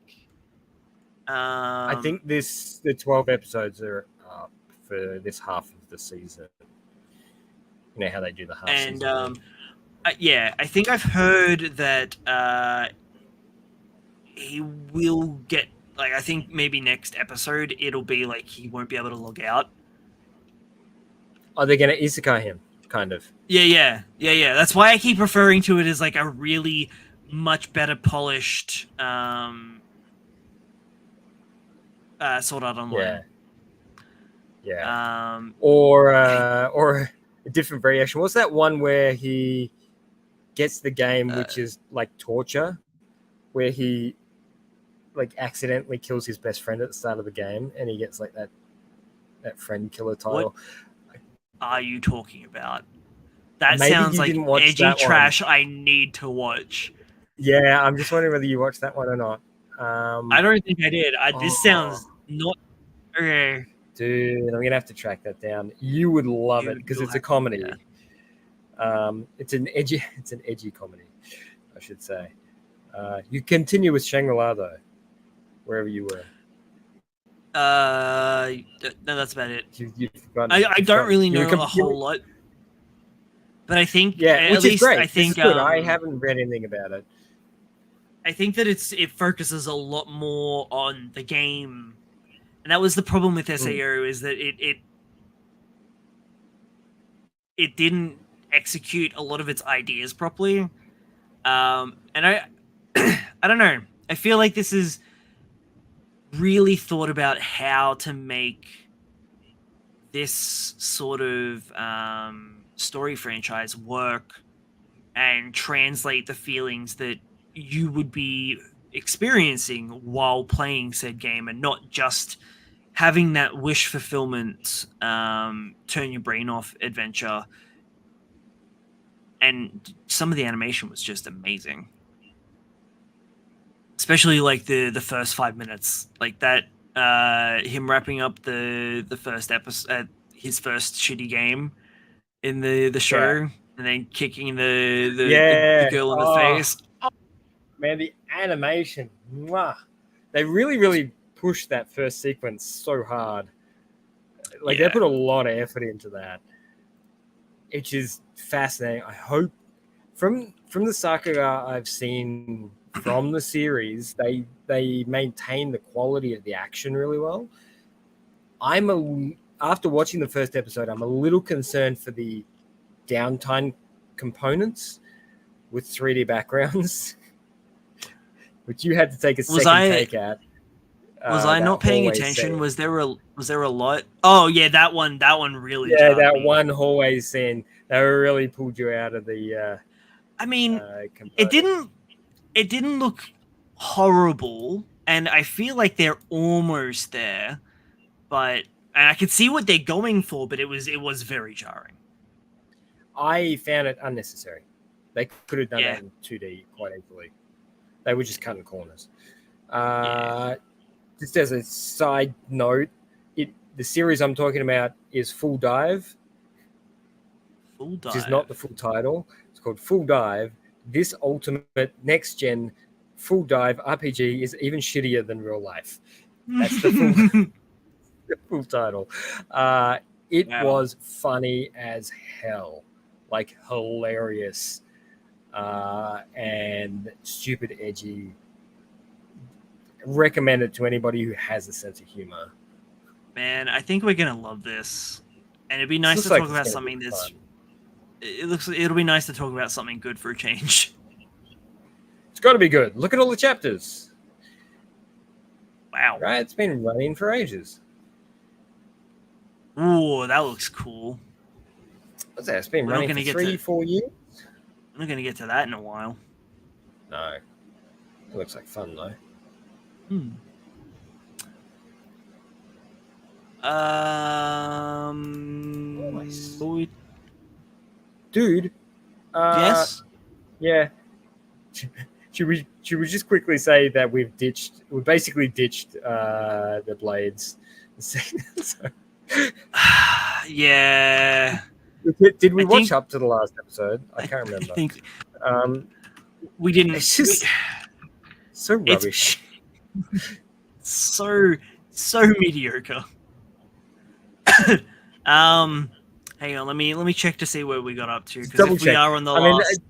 I think the 12 episodes are up for this half of the season. You know how they do the half season. And I think I've heard that he will get, like, I think maybe next episode it'll be like he won't be able to log out. Are they going to isekai him? Kind of. Yeah. That's why I keep referring to it as like a really much better polished Sword Art Online. Yeah. Or a different variation. What's that one where he gets the game which is like torture, where he like accidentally kills his best friend at the start of the game, and he gets like that friend killer title. What are you talking about? That sounds like edgy trash I need to watch. Yeah, I'm just wondering whether you watched that one or not. I don't think I did. This sounds not okay. Dude, I'm gonna have to track that down. You would love it because it's a comedy. It's an edgy comedy, I should say. You continue with Shangri-La though, wherever you were. No, that's about it. You've forgotten, I don't really know a you whole lot, but I think which is great. I think this is good. I haven't read anything about it. I think that it focuses a lot more on the game, and that was the problem with SAO is that it didn't execute a lot of its ideas properly. And I I don't know. I feel like this is really thought about how to make this sort of story franchise work and translate the feelings that you would be experiencing while playing said game, and not just having that wish fulfillment turn your brain off adventure. And some of the animation was just amazing, especially like the first 5 minutes, like that him wrapping up the first episode, his first shitty game in the show, and then kicking the girl in the face. Man, the animation, mwah. They really pushed that first sequence so hard. Like they put a lot of effort into that, which is fascinating. I hope from the saga I've seen from the series, they maintain the quality of the action really well. After watching the first episode, I'm a little concerned for the downtime components with 3D backgrounds, which you had to take a second take at. Was I not paying attention? Scene. Was there a lot? Oh yeah, that one really. Yeah, that me. One hallway scene that really pulled you out of the. I mean, it didn't look horrible, and I feel like they're almost there, but and I could see what they're going for, but it was very jarring. I found it unnecessary. They could have done that in 2D quite easily. They were just cutting corners. Just as a side note, the series I'm talking about is Full Dive. Full Dive. Which is not the full title. It's called Full Dive. This ultimate next-gen Full Dive RPG is even shittier than real life. That's the full title. It was funny as hell. Like hilarious and stupid edgy. Recommend it to anybody who has a sense of humor. Man, I think we're gonna love this, and it'd be nice to talk about something that's. It'll be nice to talk about something good for a change. It's got to be good. Look at all the chapters. Wow. Right, it's been running for ages. Ooh, that looks cool. What's that? It's been running for 3-4 years. I'm not gonna get to that in a while. No, it looks like fun though. Nice. Dude. Yes. Yeah. Should we just quickly say that we basically ditched the blades? Yeah. Did we watch up to the last episode? I can't remember. I think we didn't. It's just so rubbish. So mediocre. Hang on, let me check to see where we got up to, because if we are on the last.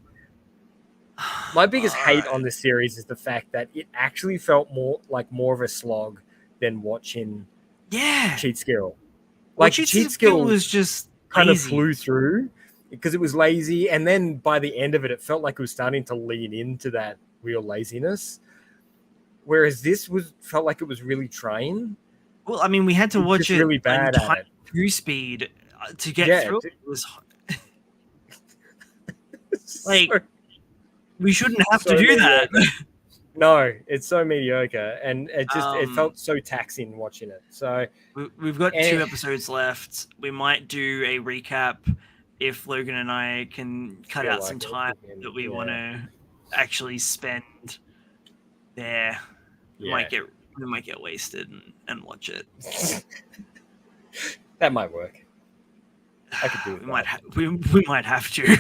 My biggest hate on this series is the fact that it actually felt more of a slog than watching Cheat Skill. Like Cheat Skill was just kind of flew through because it was lazy, and then by the end of it, it felt like it was starting to lean into that real laziness. Whereas this felt like it was really trying. Well, I mean, we had to watch it really bad at it. 2-speed to get through. It was like we shouldn't have to do that. No, it's so mediocre, and it felt so taxing watching it. So we've got 2 episodes left. We might do a recap if Logan and I can cut out some time that we want to actually spend there. We might get wasted and watch it. That might work. I could do it. We might have to.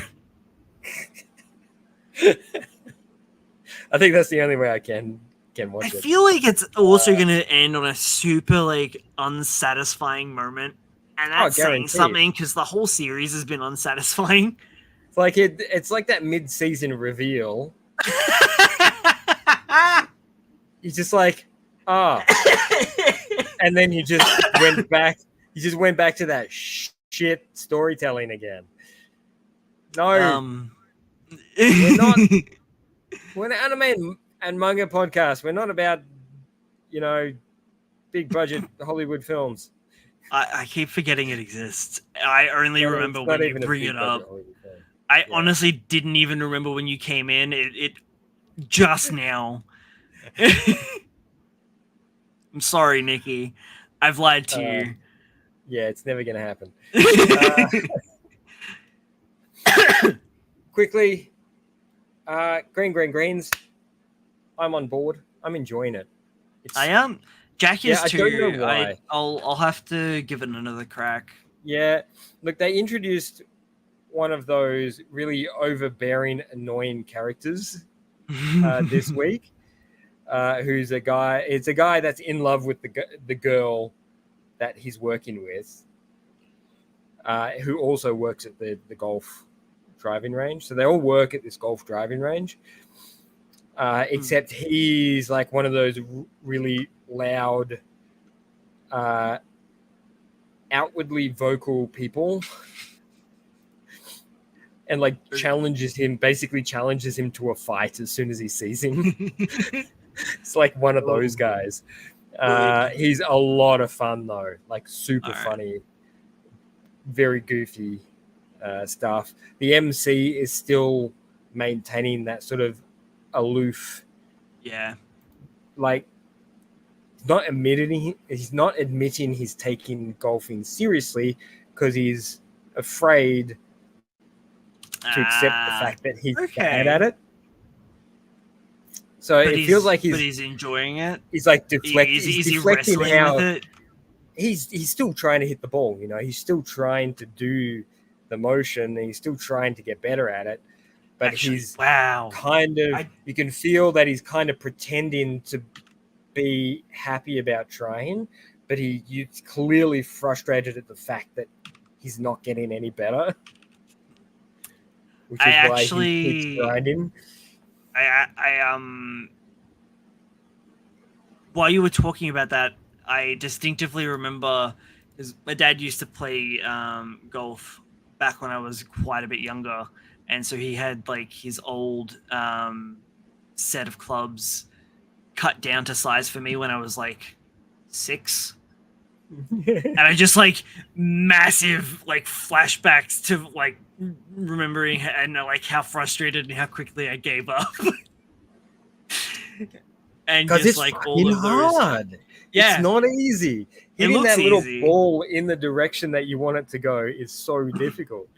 I think that's the only way I can watch I it. feel like it's also going to end on a super like unsatisfying moment, and that's saying guaranteed. something because the whole series has been unsatisfying. It's like it's like that mid-season reveal. You're just like, and then you just went back. You just went back to that shit storytelling again. No, we're not. We're an anime and manga podcast. We're not about, big budget Hollywood films. I keep forgetting it exists. I only remember when you bring it up. I honestly didn't even remember when you came in. It just now. I'm sorry, Nikki. I've lied to you. Yeah, it's never going to happen. Quickly, Greens. I'm on board. I'm enjoying it. I am. Jack is too. I don't know why. I'll have to give it another crack. Yeah, look, they introduced one of those really overbearing, annoying characters this week. Who's a guy? It's a guy that's in love with the girl that he's working with, who also works at the golf driving range. So they all work at this golf driving range, except he's like one of those really loud, outwardly vocal people, and like challenges him to a fight as soon as he sees him. It's like one of those guys. He's a lot of fun though, like super funny, very goofy stuff. The MC is still maintaining that sort of aloof, like he's not admitting he's taking golfing seriously because he's afraid to accept the fact that he's bad at it. So it feels like he's enjoying it. He's like deflecting. He's deflecting how with it. He's still trying to hit the ball. He's still trying to do the motion. And he's still trying to get better at it. But he's kind of. You can feel that he's kind of pretending to be happy about trying, but he's clearly frustrated at the fact that he's not getting any better. Which is why he keeps grinding. While you were talking about that, I distinctively remember because my dad used to play golf back when I was quite a bit younger, and so he had like his old set of clubs cut down to size for me when I was like 6. And I just like massive like flashbacks to like remembering and like how frustrated and how quickly I gave up. And just it's like all of those hard. Yeah, it's not easy. Hitting that little ball in the direction that you want it to go is so difficult.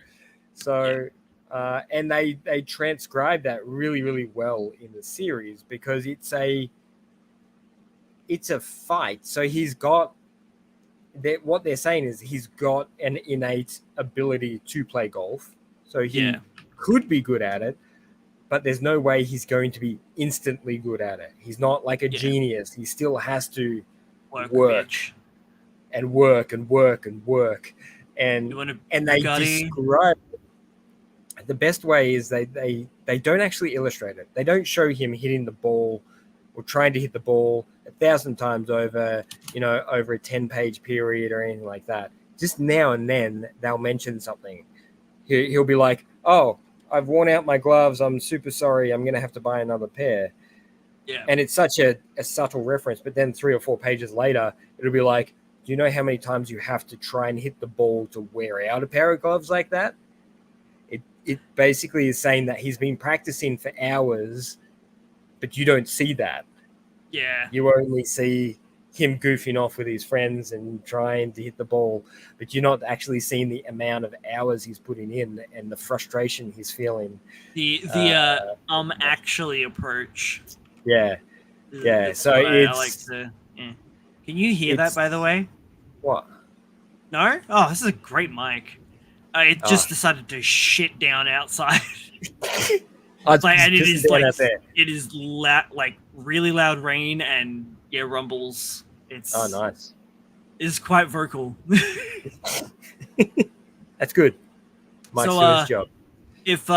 So and they transcribe that really, really well in the series because it's a fight. So he's got what they're saying is he's got an innate ability to play golf. So he could be good at it, but there's no way he's going to be instantly good at it. He's not like a genius. He still has to work. And they describe the best way is they don't actually illustrate it. They don't show him hitting the ball or trying to hit the ball 1,000 times over, over a 10-page period or anything like that. Just now and then they'll mention something. He'll be like, "Oh, I've worn out my gloves. I'm super sorry. I'm going to have to buy another pair." Yeah. And it's such a subtle reference. But then 3 or 4 pages later, it'll be like, "Do you know how many times you have to try and hit the ball to wear out a pair of gloves like that?" It basically is saying that he's been practicing for hours, but you don't see that. Yeah. You only see him goofing off with his friends and trying to hit the ball, but you're not actually seeing the amount of hours he's putting in and the frustration he's feeling. The actually approach. Yeah. Yeah. So it's. I like to. Yeah. Can you hear that, by the way? What? No? Oh, this is a great mic. It just decided to shit down outside. Like, and it just is down like out there. it is like really loud rain and rumbles. It's Nice. It's quite vocal. That's good. Mike Stewart's job. If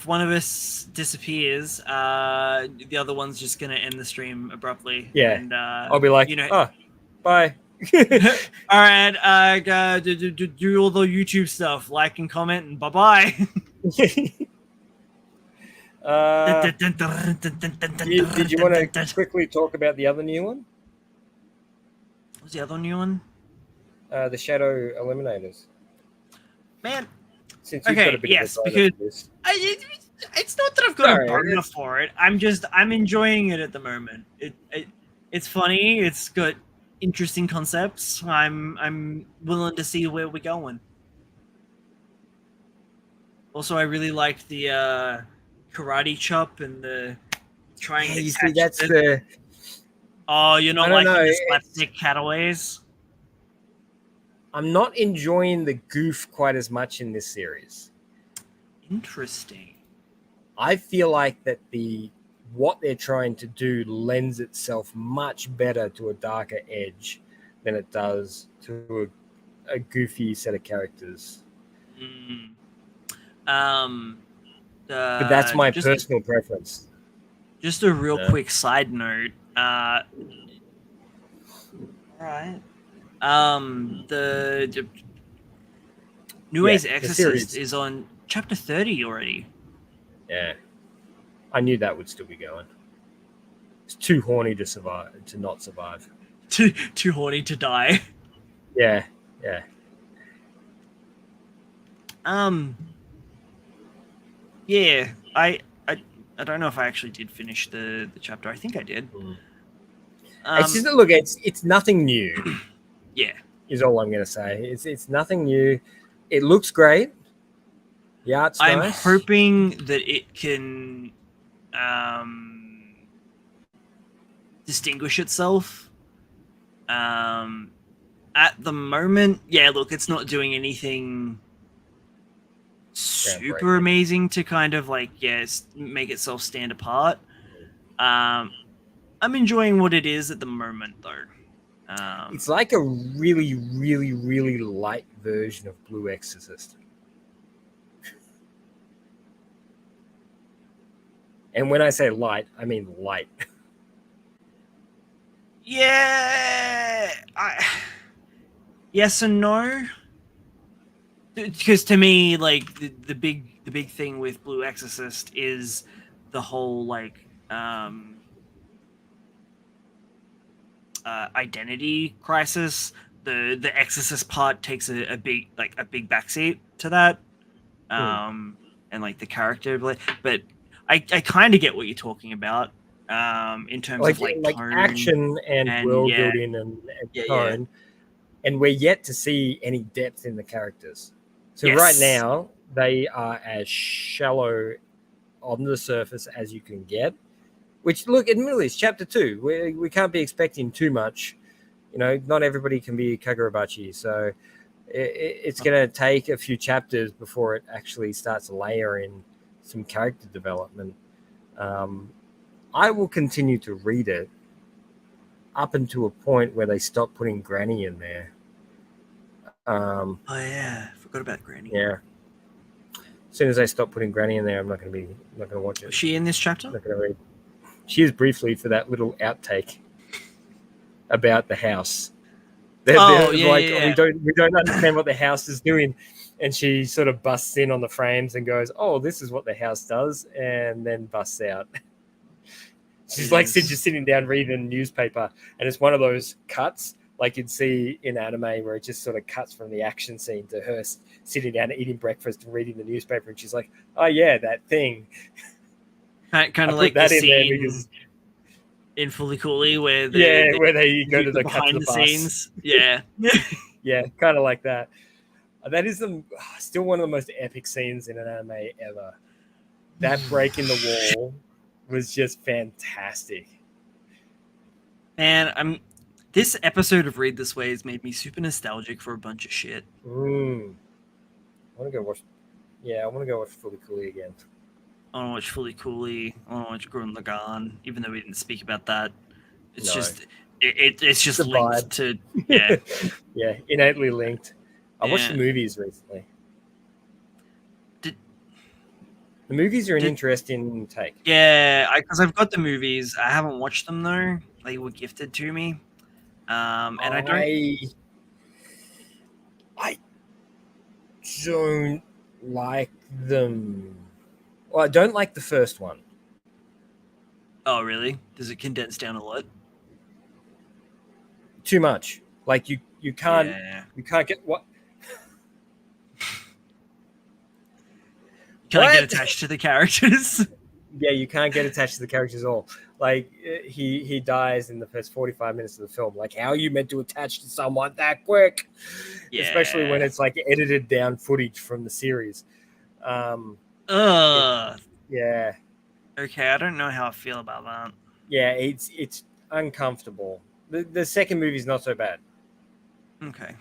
one of us disappears, the other one's just gonna end the stream abruptly. Yeah, and I'll be like, bye. All right, do all the YouTube stuff, like and comment, and bye bye. Did you want to quickly talk about the other new one? What's the other new one? The Shadow Eliminators. Man, since you've got a bit of a because for this. It's not that I've got a boner for it. I'm enjoying it at the moment. It's funny. It's got interesting concepts. I'm willing to see where we're going. Also, I really liked the karate chop and the trying to you catch see, that's it. the. Oh, you're not liking the slapstick cutaways? I'm not enjoying the goof quite as much in this series. Interesting. I feel like that what they're trying to do lends itself much better to a darker edge than it does to a goofy set of characters. But that's my personal preference. Just a real quick side note. All right. The New Age Exorcist is on chapter 30 already. Yeah. I knew that would still be going. It's too horny to survive, to not survive. Too horny to die. Yeah. Yeah. I don't know if I actually did finish the chapter. I think I did. It's just, look, it's nothing new. Yeah. Is all I'm going to say. It's nothing new. It looks great. The art's nice. I'm hoping that it can distinguish itself. At the moment, look, it's not doing anything super amazing to kind of make itself stand apart. I'm enjoying what it is at the moment, though. It's like a really, really, really light version of Blue Exorcist. And when I say light, I mean light. Yeah. Yes and no. Because to me, the big thing with Blue Exorcist is the whole identity crisis. The Exorcist part takes a big backseat to that, and the character. But I kind of get what you're talking about, in terms of tone, action and world building and tone, and we're yet to see any depth in the characters. So right now they are as shallow on the surface as you can get. Which, look, admittedly, it's chapter 2. We can't be expecting too much. You know, not everybody can be Kagurabachi. So it's going to take a few chapters before it actually starts layering some character development. I will continue to read it up until a point where they stop putting Granny in there. Forgot about Granny. Yeah. As soon as they stop putting Granny in there, I'm not going to watch it. Was she in this chapter? I'm not going to read. She is briefly for that little outtake about the house. We don't understand what the house is doing, and she sort of busts in on the frames and goes, "Oh, this is what the house does," and then busts out. She's just sitting down reading a newspaper, and it's one of those cuts like you'd see in anime where it just sort of cuts from the action scene to her sitting down eating breakfast and reading the newspaper, and she's like, "Oh yeah, that thing." Kind of like the scene in Fully Cooley where they go to the behind the scenes. Yeah. Yeah, kind of like that. That is still one of the most epic scenes in an anime ever. That break in the wall was just fantastic. Man, this episode of Read This Way has made me super nostalgic for a bunch of shit. I want to go watch. Yeah, I want to go watch Fully Cooley again. I want to watch Fully Cooley. I want to watch Gurren Lagann, even though we didn't speak about that. It's No. just it's just The linked vibe. to yeah. Yeah, innately linked. I watched Yeah. the movies recently. Did- The movies are an did- interesting take. Yeah, because I've got the movies. I haven't watched them though. They were gifted to me, and I don't like them. Well, I don't like the first one. Oh, really? Does it condense down a lot? Too much. Like you can't Yeah. you can't get what Can I What? get attached to the characters? yeah, you can't get attached to the characters at all. Like he dies in the first 45 minutes of the film. Like how are you meant to attach to someone that quick? Yeah. Especially when it's like edited down footage from the series. Ugh. Yeah. Okay, I don't know how I feel about that. Yeah, it's uncomfortable. The second movie's not so bad. Okay.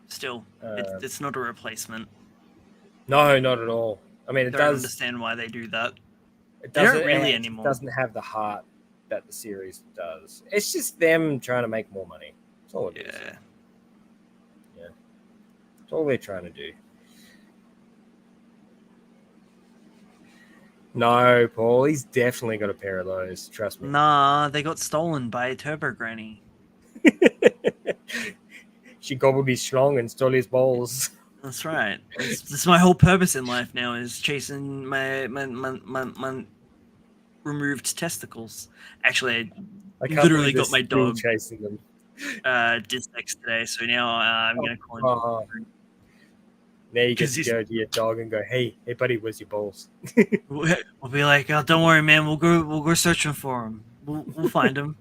Still, it's not a replacement. No, not at all. I mean, I don't understand why they do that. It They don't doesn't really it anymore. doesn't have the heart that the series does. It's just them trying to make more money. That's all it is. Yeah. That's all they're trying to do. No, Paul, he's definitely got a pair of those. Trust me. Nah, they got stolen by Turbo Granny. She gobbled his schlong and stole his balls. That's right. That's my whole purpose in life now is chasing my removed testicles. Actually, I I can't literally believe got my they're still dog chasing them. dysex today, so now I'm gonna call him. Oh. Now you get 'Cause to he's- go to your dog and go, hey buddy, where's your balls? We'll be like, oh, don't worry, man. We'll go searching for him. We'll find him.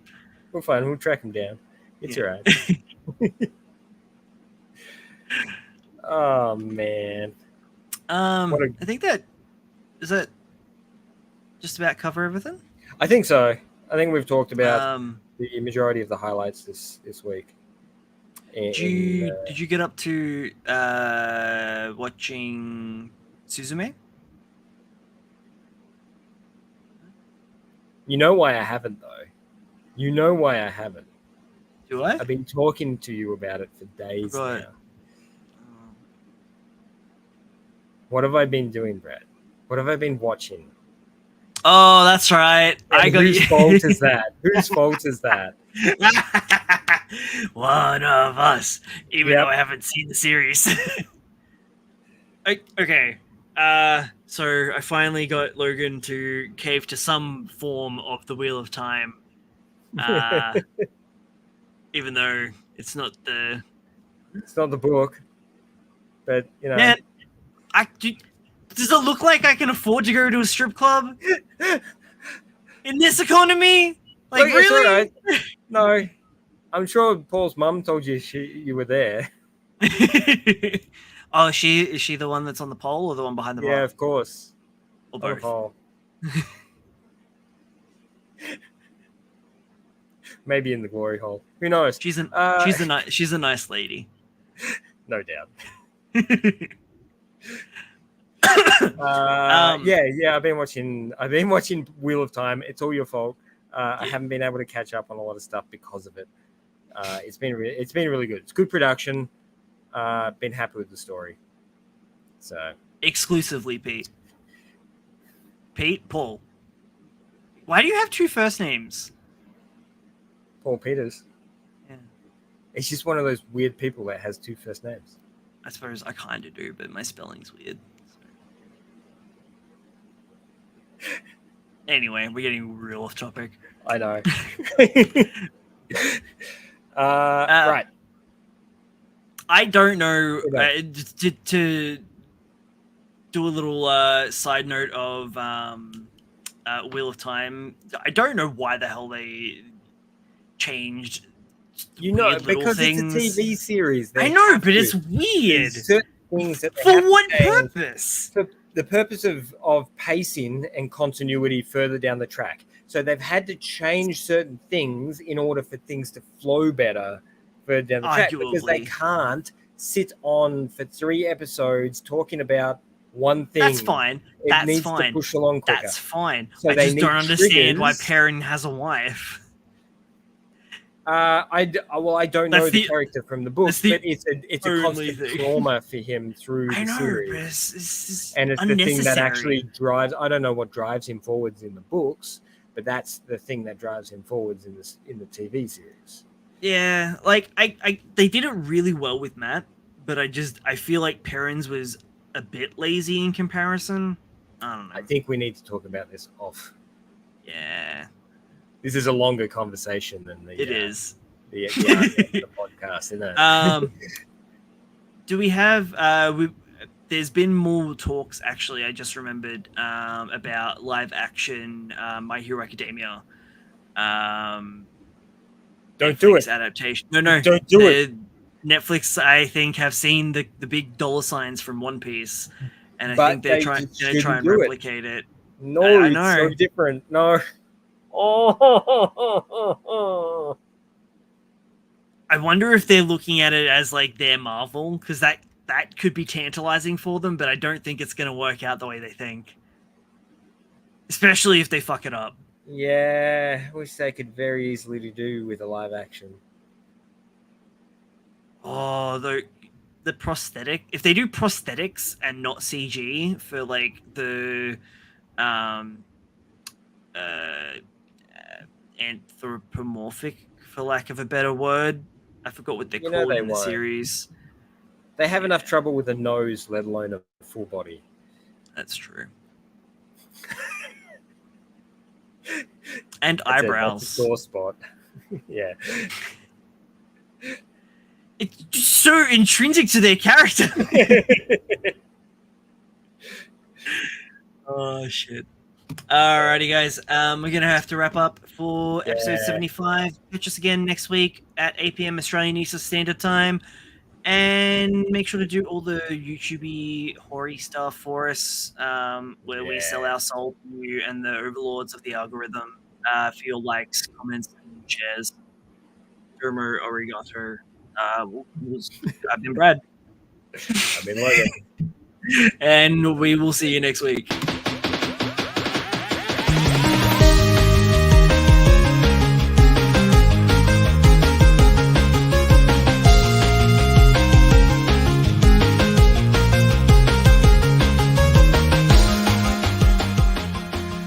We'll find him. We'll track him down. It's Yeah. alright. Oh man. I think that just about cover everything. I think so. I think we've talked about Did the majority of the highlights this week. did you get up to watching Suzume? You know why I haven't though. You know why I haven't. Do I? I've been talking to you about it for days Right. now. What have I been doing, Brad? What have I been watching? Oh, that's right. I got Whose you. fault is that? Whose fault is that? One of us, even Yep. though I haven't seen the series. Okay. So I finally got Logan to cave to some form of the Wheel of Time. Even though it's not the It's not the book, but you know. man. Does it look like I can afford to go to a strip club in this economy? Like, Look, it's really? all right. No, I'm sure Paul's mum told you you were there. Oh, is she the one that's on the pole or the one behind the Yeah, bar? of course. Or On the both? pole. Maybe in the glory hole. Who knows? She's a nice lady. No doubt. Um, yeah. I've been watching Wheel of Time. It's all your fault. I Yeah. haven't been able to catch up on a lot of stuff because of it. It's been really good. It's good production. Been happy with the story. So Exclusively Pete. Paul. Why do you have two first names? Paul Peters. Yeah. He's just one of those weird people that has two first names. I suppose I kind of do, but my spelling's weird. So. Anyway, we're getting real off topic. I know. Right. I don't know. Okay. To do a little side note of Wheel of Time, I don't know why the hell they changed. You know, weird little because things. it's a TV series. I know, but it's weird. There's certain things that they For have to what change purpose? for the purpose of pacing and continuity further down the track. So they've had to change certain things in order for things to flow better further down the track, because they Arguably. can't sit on for 3 episodes talking about one thing. That's fine. It needs to push along quicker. That's fine. So I just don't understand why triggers. Perrin has a wife. I don't know the character from the book, but it's a constant trauma for him through the series. And it's the thing that actually drives. I don't know what drives him forwards in the books, but that's the thing that drives him forwards in the TV series. Yeah, like they did it really well with Matt, but I feel like Perrin's was a bit lazy in comparison. I don't know. I think we need to talk about this off. Yeah. This is a longer conversation than the podcast, isn't it? Do we have there's been more talks actually, I just remembered, about live action My Hero Academia. Don't Netflix do it. Adaptation. No. Don't do it. Netflix, I think, have seen the big dollar signs from One Piece, and I think they're trying and replicate it. No, it's so different. No. Oh. I wonder if they're looking at it as like their Marvel, because that could be tantalizing for them, but I don't think it's going to work out the way they think. Especially if they fuck it up. Yeah, which they could very easily do with a live action. Oh, the prosthetic. If they do prosthetics and not CG for like the anthropomorphic, for lack of a better word, I forgot what they're called in the series. They have enough trouble with a nose, let alone a full body. That's true. And eyebrows. That's a sore spot. Yeah. It's just so intrinsic to their character. Oh, shit. Alrighty, guys. We're going to have to wrap up for episode 75. Catch us again next week at 8 p.m. Australian Eastern Standard Time. And make sure to do all the YouTube-y, hoary stuff for us, where we sell our soul to you and the overlords of the algorithm for your likes, comments, and shares. Durmo Origato. I've been Brad. I've been Logan. And we will see you next week.